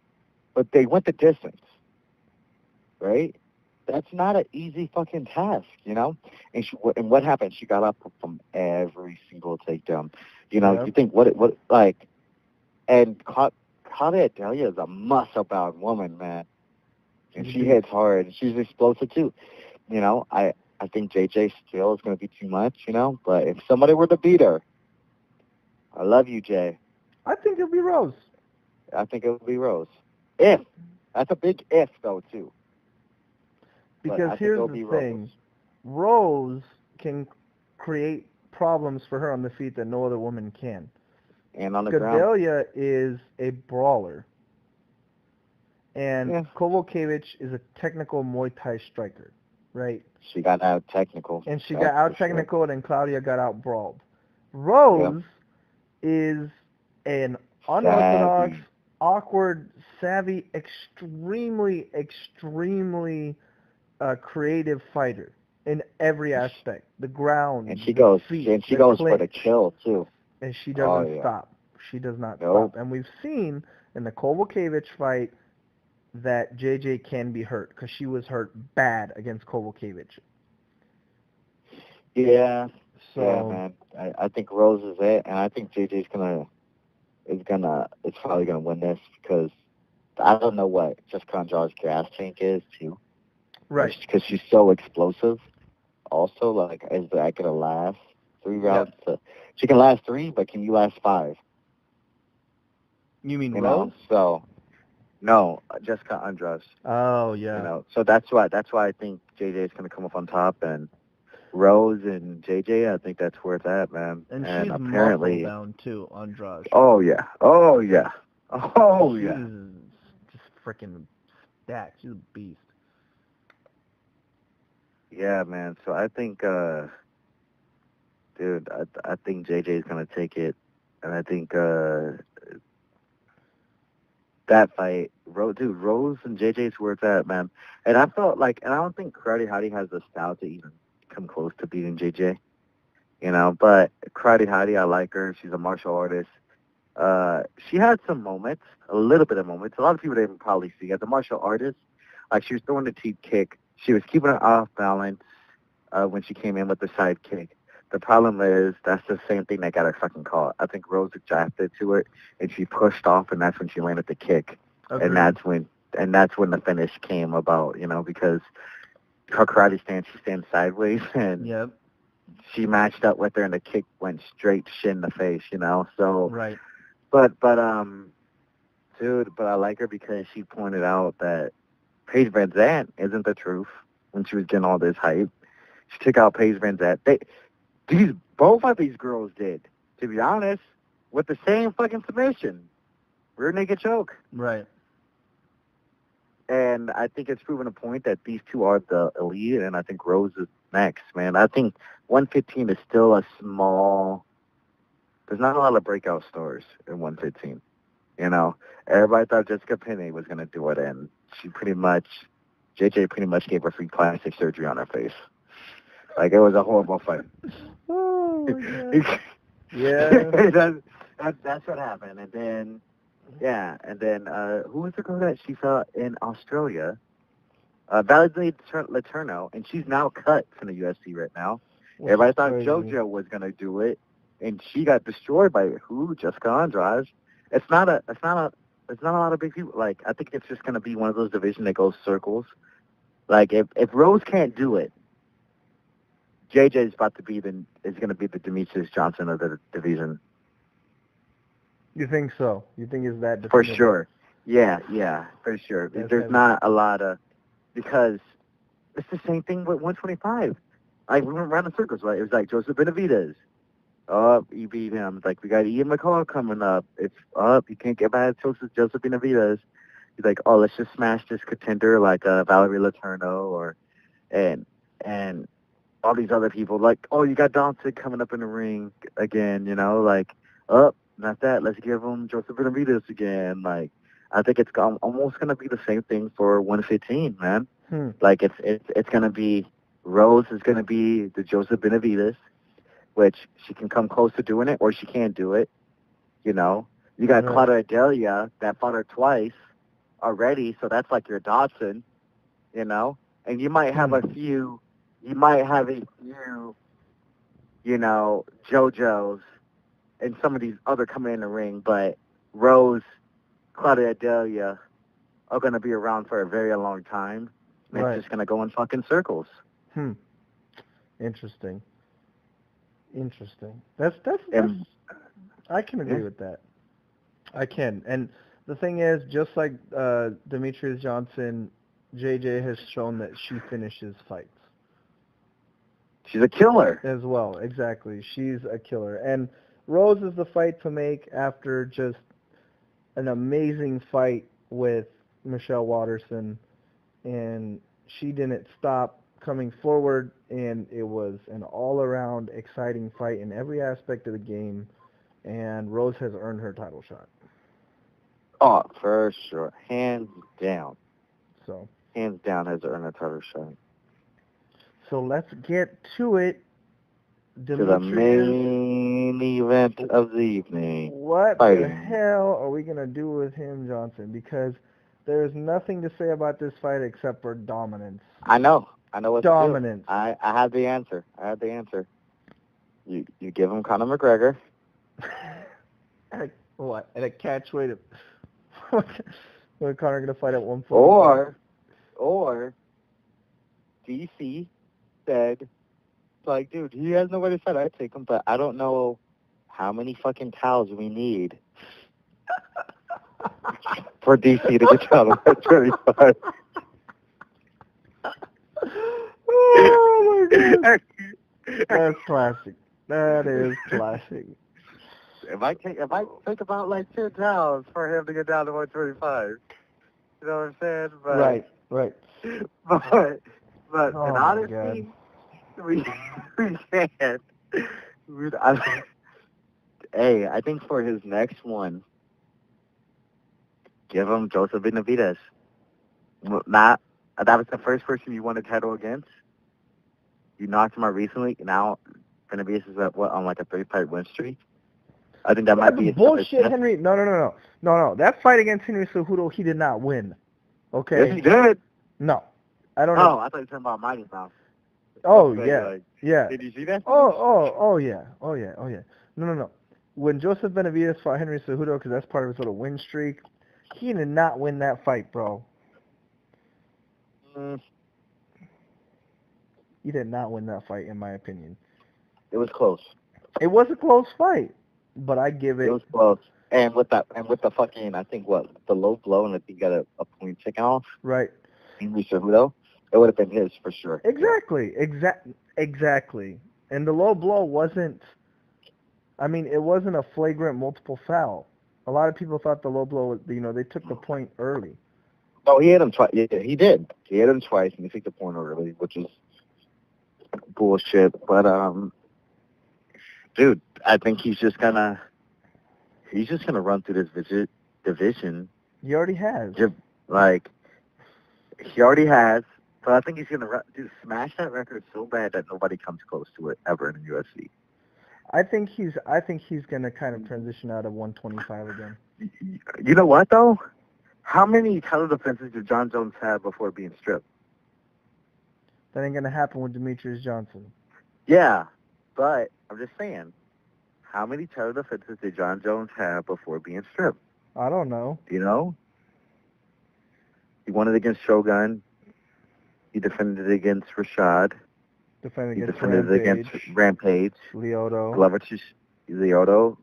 but they went the distance, right? That's not an easy fucking task, you know? And what happened? She got up from every single takedown. You know, Yep. you think, like, and Claudia Delia is a muscle-bound woman, man. And She's a she beast. hits hard. She's explosive, too. You know, I think JJ still is going to be too much, you know? But if somebody were to beat her, I love you, Jay. I think it'll be Rose. I think it would be Rose. If. That's a big if, though, too. But Because I think here's it'll the be Rose. thing. Rose can create problems for her on the feet that no other woman can. And on the ground, Gadelia is a brawler. And yeah, Kovalevich is a technical Muay Thai striker, right? she got out technical. And she That's got out for sure. technical and Claudia got out brawled. Yeah. Rose is an unorthodox, Savvy. awkward, savvy, extremely creative fighter in every aspect. The ground, And she the goes feet, and she the goes for the clinch, kill too. and she Oh doesn't yeah. stop. She does not Nope. stop. And we've seen in the Kovalevich fight that JJ can be hurt because she was hurt bad against Kovalevich. Yeah. Yeah, So man. I think Rose is it, and I think JJ's it's probably gonna win this because I don't know what just Conjar's gas tank is too. right, Because she's so explosive. Also, like, is that gonna last 3 rounds? yep. She can last 3, but can you last 5? You mean You Rose? know, so no, Jessica Andrade. Oh You yeah. know, so that's why I think JJ is gonna come up on top, and Rose and JJ. I think that's where it's at, man. And And she's muscle apparently, bound too, Andrade. oh yeah, oh yeah, oh She's yeah, just freaking stacked. She's a beast. yeah, man. So I think, dude, I think JJ is gonna take it, and I think that fight, Rose and JJ's where it's at, man. And I felt like, and I don't think Karate Hottie has the style to even come close to beating JJ. You know, but Karate Hottie, I like her. She's a martial artist. She had some moments, a little bit of moments. A lot of people didn't probably see. As a martial artist, like she was throwing the teep kick. She was keeping her off balance when she came in with the side kick. The problem is that's the same thing that got her fucking caught. I think Rose adjusted to it, and she pushed off, and that's when she landed the kick. Agreed. And that's when the finish came about. You know, because her karate stance, she stands sideways, and Yep. she matched up with her, and the kick went straight shin in the face. You know, so. Right. But dude, but I like her because she pointed out that Paige Van Zandt isn't the truth when she was getting all this hype. She took out Paige Van Zandt. Both of these girls did, to be honest, with the same fucking submission. Rear naked choke. Right. And I think it's proven a point that these two are the elite, and I think Rose is next, man. I think 115 is still a small. There's not a lot of breakout stars in 115. You know, everybody thought Jessica Penney was going to do it, and JJ pretty much gave her free plastic surgery on her face. Like, it was a horrible fight. Oh my god. Yeah. That's what happened. And then, who was the girl that she fought in Australia? Valerie Letourneau, and she's now cut from the UFC right now. Which Everybody is thought crazy. JoJo was going to do it, and she got destroyed by who? Jessica Andrade. It's not a lot of big people. Like, I think it's just going to be one of those divisions that goes circles. Like, if Rose can't do it, JJ is going to be the Demetrius Johnson of the division. You think so? You think it's that For definitive? sure. Yeah, for sure. That's There's heavy. not a lot of, because it's the same thing with 125. Like, we went around in circles, right? It was like Joseph Benavidez. Oh, you beat him. It's like, we got Ian McCall coming up. It's up. You can't get by Joseph Benavidez. He's like, oh, let's just smash this contender like Valerie Letourneau and all these other people. Like, oh, you got Dante coming up in the ring again, you know? Like, not that. Let's give him Joseph Benavidez again. Like, I think it's almost going to be the same thing for 115, man. Like, it's going to be, Rose is going to be the Joseph Benavidez, which she can come close to doing it, or she can't do it. You know, you got Right. Claudia Delia that fought her twice already, so that's like your Dodson. You know, and you might have JoJo's and some of these other coming in the ring, but Rose, Claudia Delia are going to be around for a very long time. And Right. it's just going to go in fucking circles. Interesting. That's I can agree with that. I can. And the thing is, just like Demetrius Johnson, JJ has shown that she finishes fights. She's a killer. As well, exactly. She's a killer. And Rose is the fight to make after just an amazing fight with Michelle Watterson. And she didn't stop coming forward, and it was an all-around exciting fight in every aspect of the game. And Rose has earned her title shot. Oh, for sure. Hands down. So. Hands down has earned a title shot. So let's get to it. To the main event of the evening. What the hell are we going to do with him, Johnson? Because there's nothing to say about this fight except for dominance. I know what dominance. To do. I have the answer. You give him Conor McGregor. What? And a catch weight of... What Conor going to fight at 145? Or DC said, like, dude, he has nobody to fight. I'd take him, but I don't know how many fucking towels we need for DC to get down to 125. Oh, my God. That's classic. That is classic. If I think about like 10 towels for him to get down to 125, you know what I'm saying? But, right. But in honesty, we can't. Hey, I think for his next one, give him Joseph Benavidez. That was the first person you won a title against. You knocked him out recently. Now Benavidez is on like a 3-fight win streak. I think that might be bullshit, Henry. No. That fight against Henry Cejudo, he did not win. Okay. Yes, he did. No, I don't know. Oh, I thought you were talking about Mighty Mouse. Oh yeah, yeah. Did you see that? Oh yeah. No. When Joseph Benavidez fought Henry Cejudo, because that's part of his little win streak, he did not win that fight, bro. He did not win that fight, in my opinion. It was close. It was a close fight, but I give it. It was close. And with the fucking, I think the low blow, and I think he got a point taken off. Right. Henry Cejudo, it would have been his for sure. Exactly. And the low blow wasn't. I mean, it wasn't a flagrant multiple foul. A lot of people thought the low blow was, they took the point early. Oh, he hit him twice. Yeah, he did. He hit him twice, and he took the point early, which is bullshit. But dude, I think he's just gonna run through this division. He already has. He already has. But I think he's gonna smash that record so bad that nobody comes close to it ever in the UFC. I think he's gonna kind of transition out of 125 again. You know what though? How many title defenses did John Jones have before being stripped? That ain't gonna happen with Demetrius Johnson. Yeah, but I'm just saying, how many title defenses did John Jones have before being stripped? I don't know. Do you know? He won it against Shogun. He defended it against Rashad. He defended it against Rampage. Lyoto. Lyoto.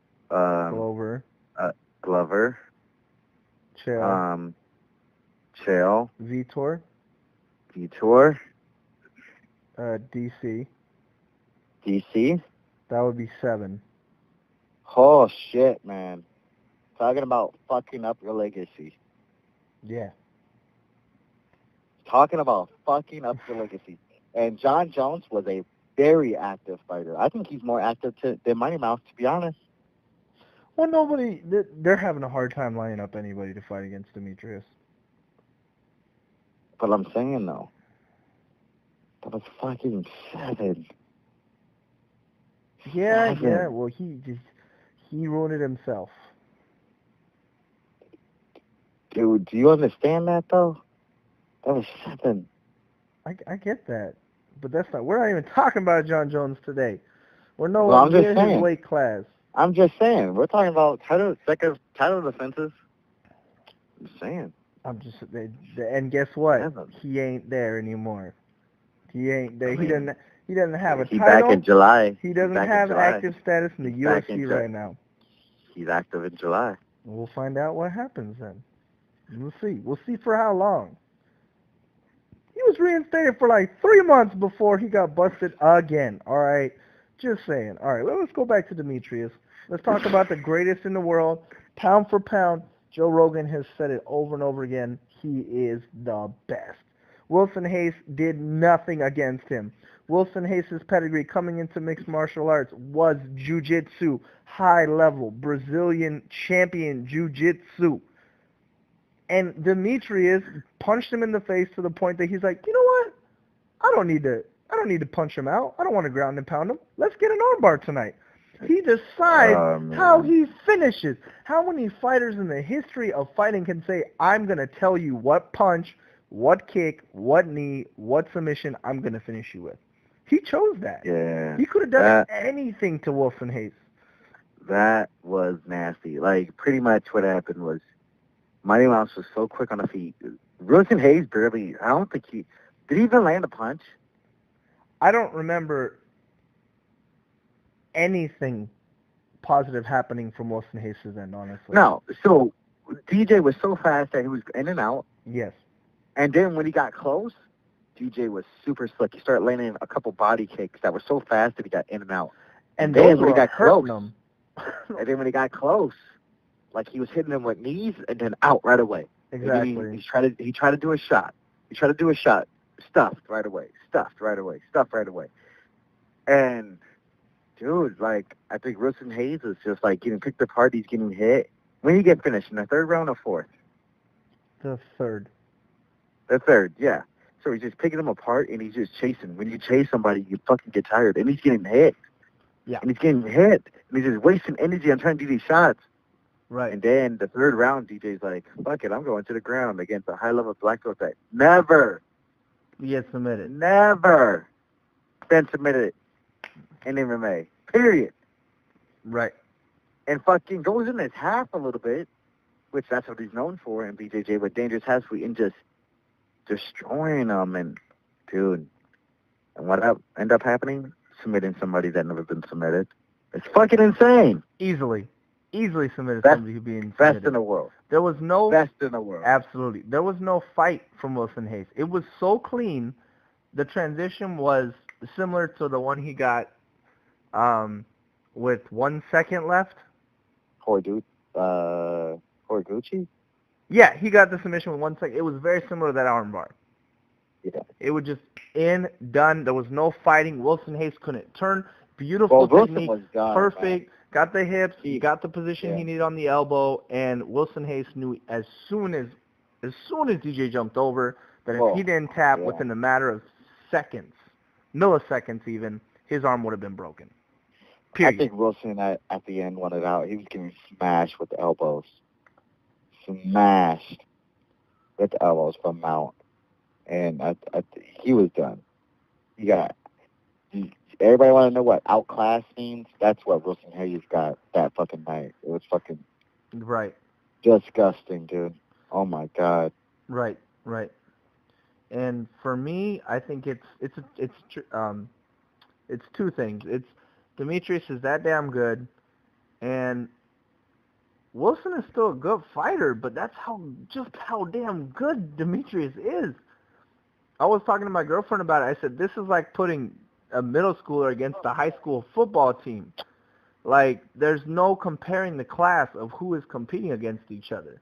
Glover. Chael. Vitor. DC. That would be 7. Oh, shit, man. Talking about fucking up your legacy. Yeah. Talking about fucking up your legacy. And John Jones was a very active fighter. I think he's more active than Mighty Mouse, to be honest. Well, they're having a hard time lining up anybody to fight against Demetrius. But I'm saying, though, that was fucking 7. Yeah. Well, he ruined it himself. Dude, do you understand that, though? That was 7. I get that, but that's not. We're not even talking about John Jones today. We're Well, nowhere I'm just near his saying. weight class. I'm just saying. We're talking about second title defenses. I'm just saying. And guess what? Seven. He ain't there anymore. He ain't there. I He mean, doesn't. He doesn't have a he back in title. July. He He's doesn't back in have July. active status in the He's back in UFC right now. He's active in July. We'll find out what happens then. We'll see. We'll see for how long. He was reinstated for like 3 months before he got busted again. All right, just saying. All right, let's go back to Demetrius. Let's talk about the greatest in the world, pound for pound. Joe Rogan has said it over and over again. He is the best. Wilson Hayes did nothing against him. Wilson Hayes' pedigree coming into mixed martial arts was jiu-jitsu, high level, Brazilian champion jiu-jitsu. And Demetrius punched him in the face to the point that he's like, you know what? I don't need to punch him out. I don't want to ground and pound him. Let's get an armbar tonight. He decides how he finishes. How many fighters in the history of fighting can say, I'm going to tell you what punch, what kick, what knee, what submission I'm going to finish you with? He chose that. Yeah. He could have done anything to Wilson Hayes. That was nasty. Like, pretty much what happened was Mighty Mouse was so quick on the feet. Wilson Hayes barely, I don't think did he even land a punch? I don't remember anything positive happening from Wilson Hayes' end, honestly. No. So, DJ was so fast that he was in and out. Yes. And then when he got close, DJ was super slick. He started landing a couple body kicks that were so fast that he got in and out. And then those when he were got hurting close, him. and then when he got close, like he was hitting him with knees and then out right away. Exactly. He tried to do a shot. He tried to do a shot. Stuffed right away. Stuffed right away. Stuffed right away. And dude, like I think Wilson Hayes is just like getting picked apart. He's getting hit. When you get finished in the third round or fourth? The third. The third, yeah. So he's just picking them apart and he's just chasing. When you chase somebody, you fucking get tired. And he's getting hit. Yeah. And he's getting hit. And he's just wasting energy on trying to do these shots. Right. And then the third round, DJ's like, fuck it, I'm going to the ground against a high-level black belt that never been submitted in MMA. Period. Right. And fucking goes in his half a little bit, which that's what he's known for in BJJ, but dangerous half and just destroying them. And, dude, and what ended up happening? Submitting somebody that never been submitted. It's fucking insane. Easily submitted somebody who being submitted. Best in the world. There was no best in the world. Absolutely. There was no fight from Wilson Hayes. It was so clean. The transition was similar to the one he got with 1 second left. Horiguchi? Yeah, he got the submission with 1 second. It was very similar to that armbar. Yeah. It was just done. There was no fighting. Wilson Hayes couldn't turn. Beautiful technique. Was gone, perfect. Man. Got the hips. He got the position he needed on the elbow. And Wilson Hayes knew as soon as DJ jumped over that if he didn't tap within a matter of seconds, milliseconds even, his arm would have been broken. Period. I think Wilson at the end wanted out. He was getting smashed with the elbows. Smashed with the elbows from Mount. And he was done. Everybody want to know what outclass means? That's what Wilson Hayes got that fucking night. It was fucking disgusting, dude. Oh my god. Right. And for me, I think it's two things. It's Demetrius is that damn good, and Wilson is still a good fighter, but that's how damn good Demetrius is. I was talking to my girlfriend about it. I said, this is like putting a middle schooler against a high school football team. Like, there's no comparing the class of who is competing against each other.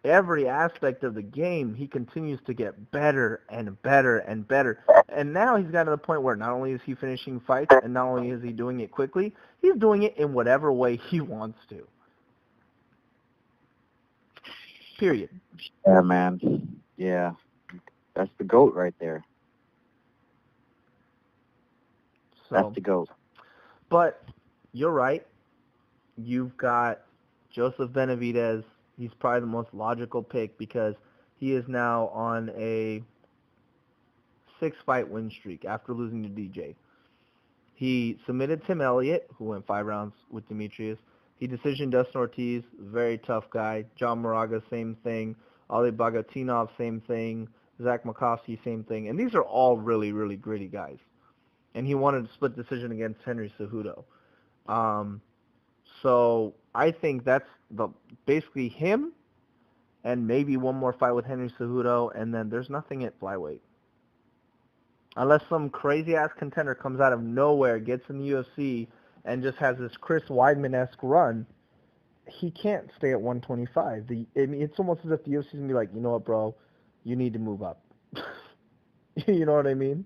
Every aspect of the game, he continues to get better and better and better. And now he's got to the point where not only is he finishing fights and not only is he doing it quickly, he's doing it in whatever way he wants to. Period. Yeah, man. Yeah. That's the GOAT right there. That's the GOAT. But you're right. You've got Joseph Benavidez. He's probably the most logical pick because he is now on a 6-fight win streak after losing to DJ. He submitted Tim Elliott, who went 5 rounds with Demetrius. He decisioned Dustin Ortiz, very tough guy. John Moraga, same thing. Ali Bagatinov, same thing. Zach Makovsky, same thing. And these are all really, really gritty guys. And he wanted a split decision against Henry Cejudo. So I think that's basically him and maybe one more fight with Henry Cejudo, and then there's nothing at flyweight. Unless some crazy-ass contender comes out of nowhere, gets in the UFC, and just has this Chris Weidman-esque run, he can't stay at 125. It's almost as if the UFC's going to be like, you know what, bro, you need to move up. You know what I mean?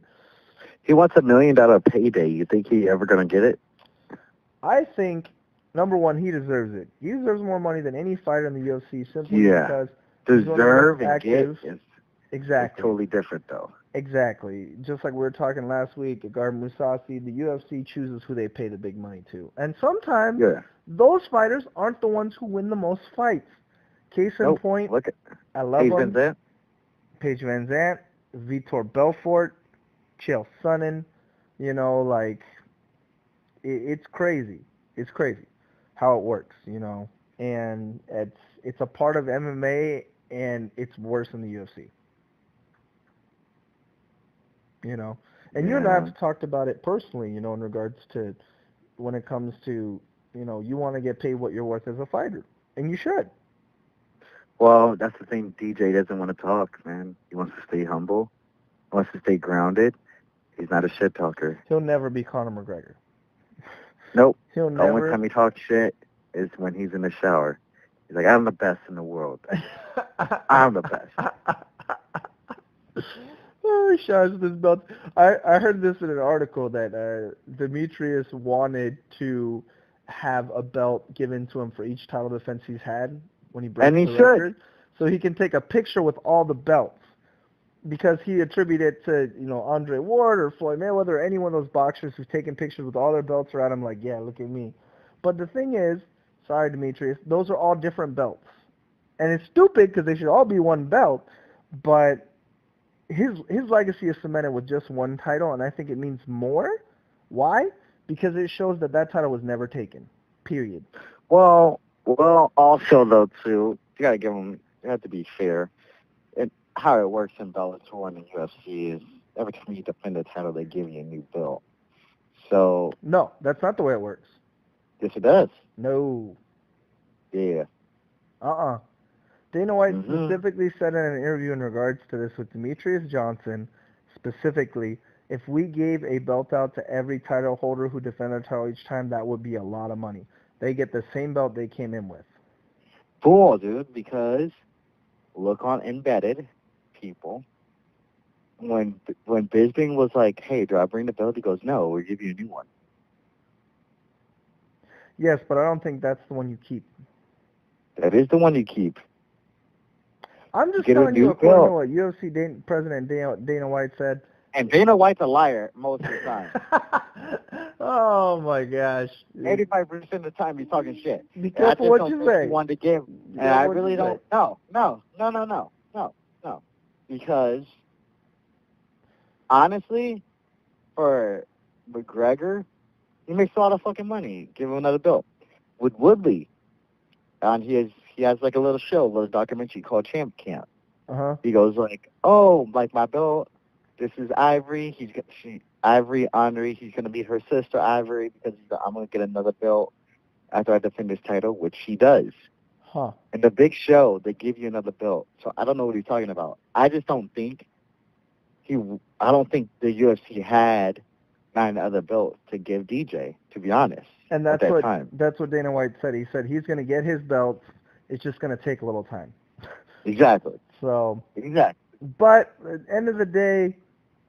He wants $1 million payday. You think he ever going to get it? I think, number one, he deserves it. He deserves more money than any fighter in the UFC simply because deserve and get is exactly totally different, though. Exactly. Just like we were talking last week, Edgar Mousasi, the UFC chooses who they pay the big money to. And sometimes those fighters aren't the ones who win the most fights. Case in point, look at I love them. Paige Van Zandt, Vitor Belfort, Chael Sonnen, you know, like, it's crazy. It's crazy how it works, you know. And it's a part of MMA, and it's worse in the UFC. You know, and you and I have talked about it personally, you know, in regards to when it comes to, you know, you want to get paid what you're worth as a fighter, and you should. Well, that's the thing. DJ doesn't want to talk, man. He wants to stay humble. He wants to stay grounded. He's not a shit talker. He'll never be Conor McGregor. Nope. He'll never. The only time he talks shit is when he's in the shower. He's like, I'm the best in the world. I'm the best. Oh, he shines this belt. I heard this in an article that Demetrius wanted to have a belt given to him for each title defense he's had when he breaks the record. So he can take a picture with all the belts. Because he attributed it to, you know, Andre Ward or Floyd Mayweather or any one of those boxers who've taken pictures with all their belts around him like, yeah, look at me. But the thing is, sorry, Demetrius, those are all different belts. And it's stupid because they should all be one belt, but his legacy is cemented with just one title, and I think it means more. Why? Because it shows that title was never taken, period. Well, also, though, too, you got to give him, you have to be fair. How it works in Bellator and the UFC is every time you defend a title, they give you a new belt. So no, that's not the way it works. Yes, it does. No. Yeah. Dana White specifically said in an interview in regards to this with Demetrius Johnson, specifically, if we gave a belt out to every title holder who defended a title each time, that would be a lot of money. They get the same belt they came in with. Cool, dude, because look on Embedded people. When Bisping was like, hey, do I bring the belt? He goes, no, we'll give you a new one. Yes, but I don't think that's the one you keep. That is the one you keep. I'm just telling you according to what UFC President Dana White said. And Dana White's a liar most of the time. Oh, my gosh. 85% of the time he's talking shit. Be careful what you say. He wanted to give. And I really don't. No. Because, honestly, for McGregor, he makes a lot of fucking money. Give him another belt. With Woodley, and he has like a little show, a little documentary called Champ Camp. He goes like, oh, like my belt, this is Ivory. Ivory, Andre, he's going to meet her sister, Ivory, because I'm going to get another belt after I defend this title, which he does. In the big show, they give you another belt. So I don't know what he's talking about. I just don't think the UFC had 9 other belts to give DJ, to be honest. And that's what Dana White said. He said he's going to get his belts. It's just going to take a little time. Exactly. So. Exactly. But at the end of the day,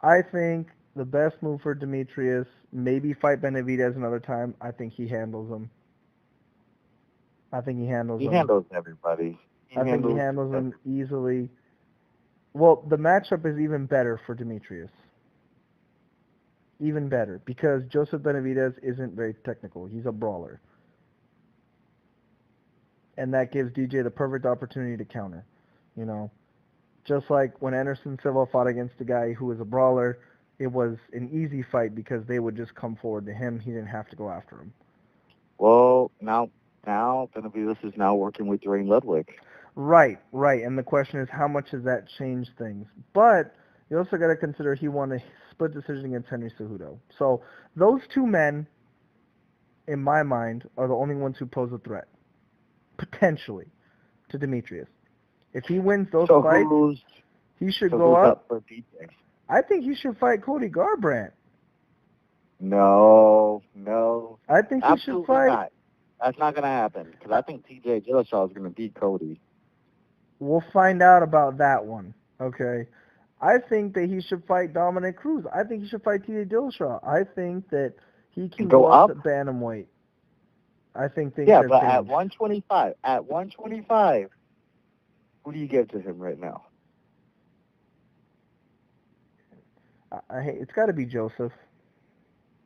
I think the best move for Demetrius, maybe fight Benavidez another time. I think he handles him. He handles everybody. He handles them easily. Well, the matchup is even better for Demetrius. Even better, because Joseph Benavidez isn't very technical. He's a brawler. And that gives DJ the perfect opportunity to counter, you know. Just like when Anderson Silva fought against a guy who was a brawler, it was an easy fight because they would just come forward to him. He didn't have to go after him. Well, now Benavidez is now working with Dwayne Ludwig. Right, right. And the question is, how much has that changed things? But you also got to consider he won a split decision against Henry Cejudo. So those two men, in my mind, are the only ones who pose a threat, potentially, to Demetrius. If he wins those fights, he should go up for DJ? I think he should fight Cody Garbrandt. No. I think he should fight. Not. That's not going to happen because I think TJ Dillashaw is going to beat Cody. We'll find out about that one, okay? I think that he should fight Dominic Cruz. I think he should fight TJ Dillashaw. I think that he can go up to bantamweight. I think things have but changed. at 125, who do you give to him right now? It's got to be Joseph.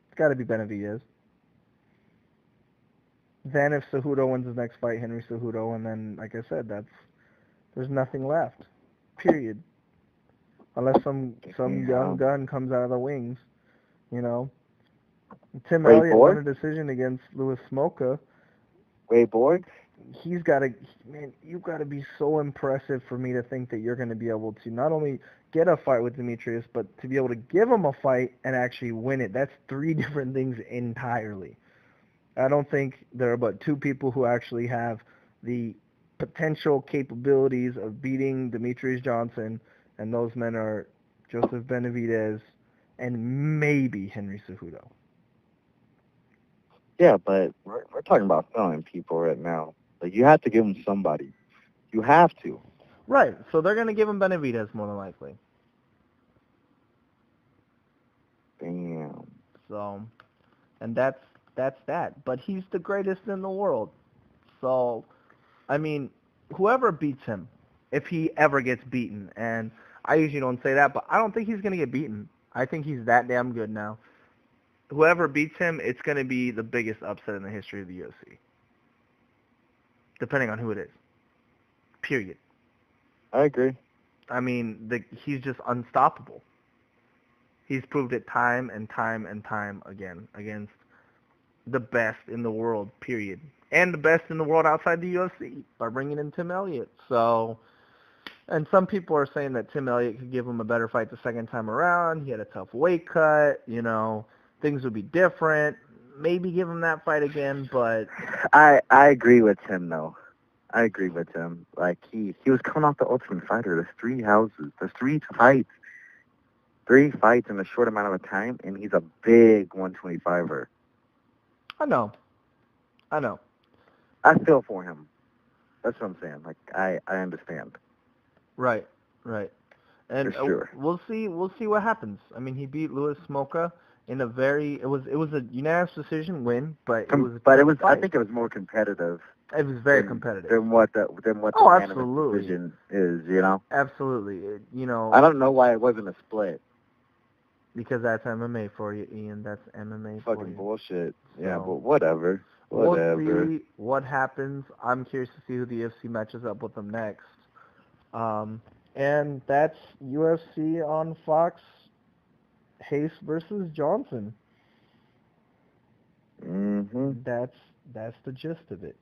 It's got to be Benavidez. Then if Cejudo wins his next fight, Henry Cejudo, and then, like I said, there's nothing left. Period. Unless some young gun comes out of the wings, you know. Tim Elliott won a decision against Louis Smolka. Ray Borg? You've got to be so impressive for me to think that you're going to be able to not only get a fight with Demetrius, but to be able to give him a fight and actually win it. That's three different things entirely. I don't think there are but two people who actually have the potential capabilities of beating Demetrius Johnson, and those men are Joseph Benavidez and maybe Henry Cejudo. Yeah, but we're talking about throwing people right now. Like, you have to give them somebody. You have to. Right. So they're going to give him Benavidez more than likely. Damn. So, and that's that. But he's the greatest in the world. So, I mean, whoever beats him, if he ever gets beaten, and I usually don't say that, but I don't think he's going to get beaten. I think he's that damn good now. Whoever beats him, it's going to be the biggest upset in the history of the UFC. Depending on who it is. Period. I agree. I mean, he's just unstoppable. He's proved it time and time and time again against the best in the world, period. And the best in the world outside the UFC by bringing in Tim Elliott. So, and some people are saying that Tim Elliott could give him a better fight the second time around. He had a tough weight cut, you know. Things would be different. Maybe give him that fight again, but I agree with him though. I agree with him. Like he was coming off the Ultimate Fighter. There's three fights. 3 fights in a short amount of time, and he's a big 125er. I know. I feel for him. That's what I'm saying. Like I understand. Right. And for sure. We'll see what happens. I mean, he beat Louis Smolka in a it was a unanimous decision win, but it was fight. I think it was more competitive. It was very competitive than what the unanimous decision is, you know. Absolutely. You know, I don't know why it wasn't a split. Because that's MMA for you, Ian. That's MMA for you. Fucking bullshit. So, yeah, but whatever. We'll see what happens. I'm curious to see who the UFC matches up with them next. And that's UFC on Fox. Hayes versus Johnson. Mhm. That's the gist of it.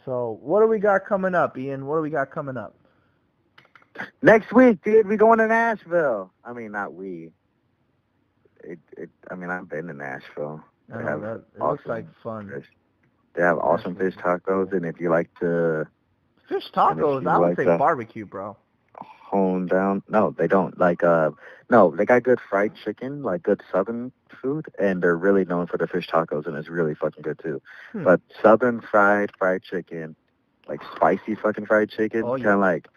So, what do we got coming up, Ian? What do we got coming up? Next week, dude, we going to Nashville. I mean, not we. I mean, I've been to Nashville. It looks like fun. Fish. They have awesome fish tacos, and if you like to... Fish tacos? I would say barbecue, bro. Hone down. No, they don't. No, they got good fried chicken, like good Southern food, and they're really known for the fish tacos, and it's really fucking good, too. But Southern fried chicken, like spicy fucking fried chicken, kind of like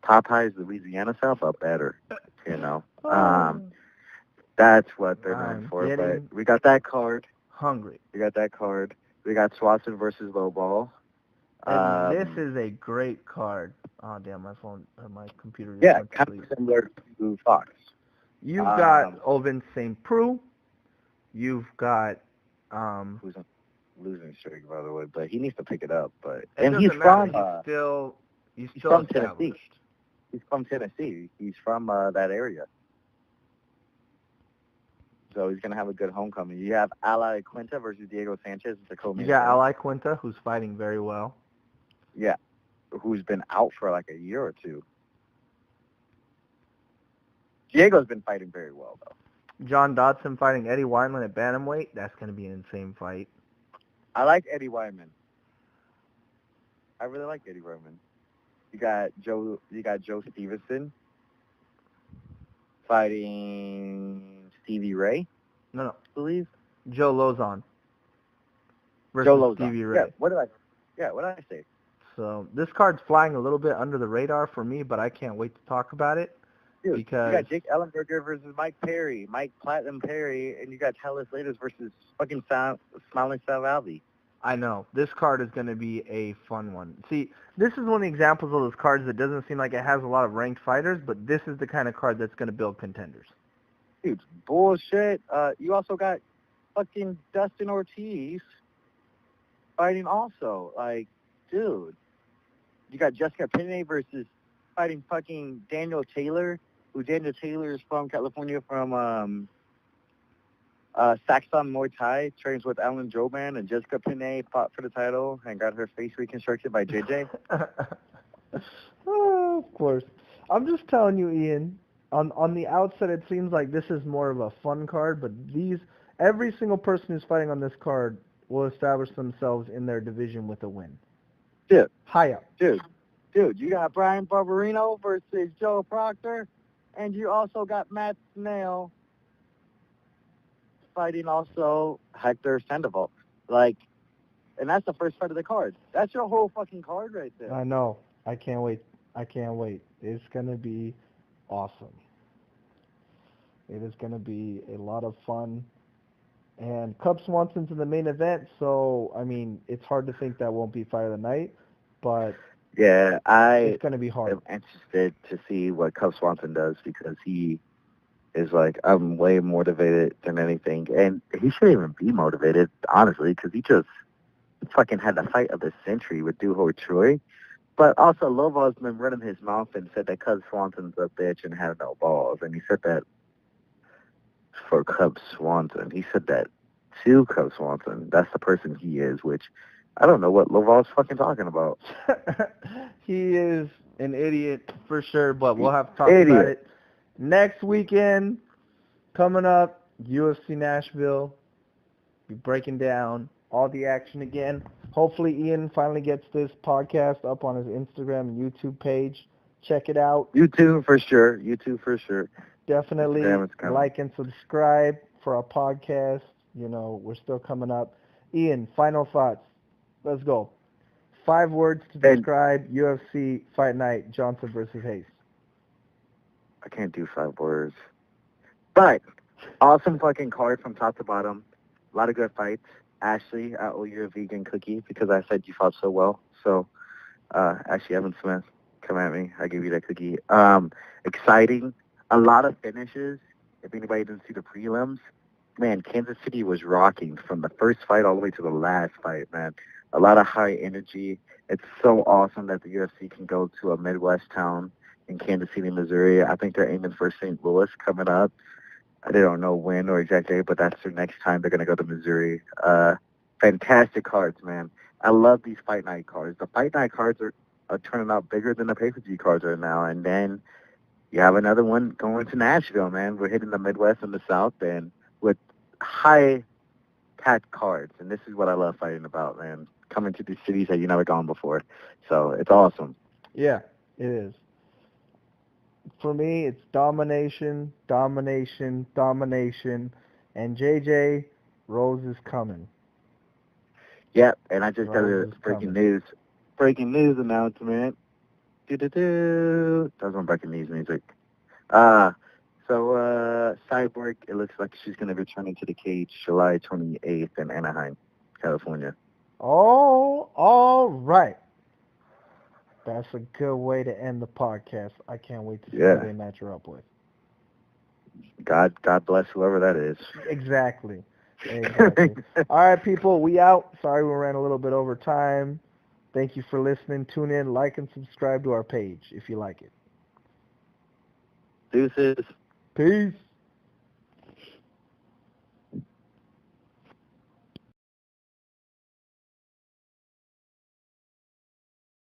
Popeye's Louisiana style, but better, you know. That's what they're known for. But we got that card. Hungry. We got that card. We got Swanson versus Lowball. And this is a great card. Oh, damn, my phone, my computer. Yeah, kind of similar to Fox. You've got Ovin St. Preux. You've got... who's a losing streak, by the way, but he needs to pick it up. But and he's from... He's still from Tennessee. He's from Tennessee. He's from that area. So he's going to have a good homecoming. You have Ali Quinta versus Diego Sanchez. It's a co-main You got event. Ali Quinta, who's fighting very well. Yeah, who's been out for like a year or two. Diego's been fighting very well, though. John Dodson fighting Eddie Wineland at bantamweight. That's going to be an insane fight. I like Eddie Wyman. I really like Eddie Wyman. You got Joe Stevenson fighting Stevie Ray. No, I believe Joe Lozon versus Joe Lozon. Stevie Ray. What did I say? So this card's flying a little bit under the radar for me, but I can't wait to talk about it. Dude, because you got Jake Ellenberger versus Mike Platinum Perry, and you got Talis Laters versus fucking Smiling Sal Alvey. I know. This card is going to be a fun one. See, this is one of the examples of those cards that doesn't seem like it has a lot of ranked fighters, but this is the kind of card that's going to build contenders. Dude, bullshit. You also got fucking Dustin Ortiz fighting also. Like, dude. You got Jessica Penne versus fighting fucking Daniel Taylor, who Daniel Taylor is from California, from Saxon Muay Thai, trains with Alan Joban, and Jessica Penne fought for the title and got her face reconstructed by JJ. Oh, of course. I'm just telling you, Ian, on the outset it seems like this is more of a fun card, but every single person who's fighting on this card will establish themselves in their division with a win. Dude. High up. Dude, you got Brian Barberino versus Joe Proctor, and you also got Matt Snell fighting also Hector Sandoval. Like, and that's the first fight of the card. That's your whole fucking card right there. I know. I can't wait. It's going to be awesome. It is going to be a lot of fun. And Cub Swanson's in the main event, so, I mean, it's hard to think that won't be fight of the night, but yeah, it's going to be hard. I'm interested to see what Cub Swanson does because he is like, I'm way more motivated than anything. And he shouldn't even be motivated, honestly, because he just fucking had the fight of the century with Duho Troy. But also, Lova's been running his mouth and said that Cub Swanson's a bitch and has no balls. And he said that for Cub Swanson. He said that to Cub Swanson. That's the person he is, which I don't know what Loval's fucking talking about. He is an idiot for sure, but we'll have to talk about it next weekend. Coming up, UFC Nashville. Be breaking down all the action again. Hopefully Ian finally gets this podcast up on his Instagram and YouTube page. Check it out. YouTube for sure. Definitely like and subscribe for our podcast. You know, we're still coming up. Ian, final thoughts. Let's go. 5 words to describe UFC Fight Night, Johnson versus Hayes. I can't do 5 words. But awesome fucking card from top to bottom. A lot of good fights. Ashley, I owe you a vegan cookie because I said you fought so well. So, Ashley Evans Smith, come at me. I give you that cookie. Exciting. A lot of finishes. If anybody didn't see the prelims, man, Kansas City was rocking from the first fight all the way to the last fight, man. A lot of high energy. It's so awesome that the UFC can go to a Midwest town in Kansas City, Missouri. I think they're aiming for St. Louis coming up. I don't know when or exactly, but that's their next time they're going to go to Missouri. Fantastic cards, man. I love these fight night cards. The fight night cards are turning out bigger than the pay-per-view cards are now. And then you have another one going to Nashville, man. We're hitting the Midwest and the South, and with high-packed cards. And this is what I love fighting about, man. Coming to these cities that you've never gone before. So it's awesome. Yeah, it is. For me, it's domination, and JJ Rose is coming. Yep, and I just got a breaking news announcement. That was my breaking news music. So Cyborg, it looks like she's going to be returning to the cage July 28th in Anaheim, California. Oh, all right. That's a good way to end the podcast. I can't wait to see who they match her up with. God bless whoever that is. Exactly. All right, people, we out. Sorry we ran a little bit over time. Thank you for listening. Tune in, like, and subscribe to our page if you like it. Deuces. Peace.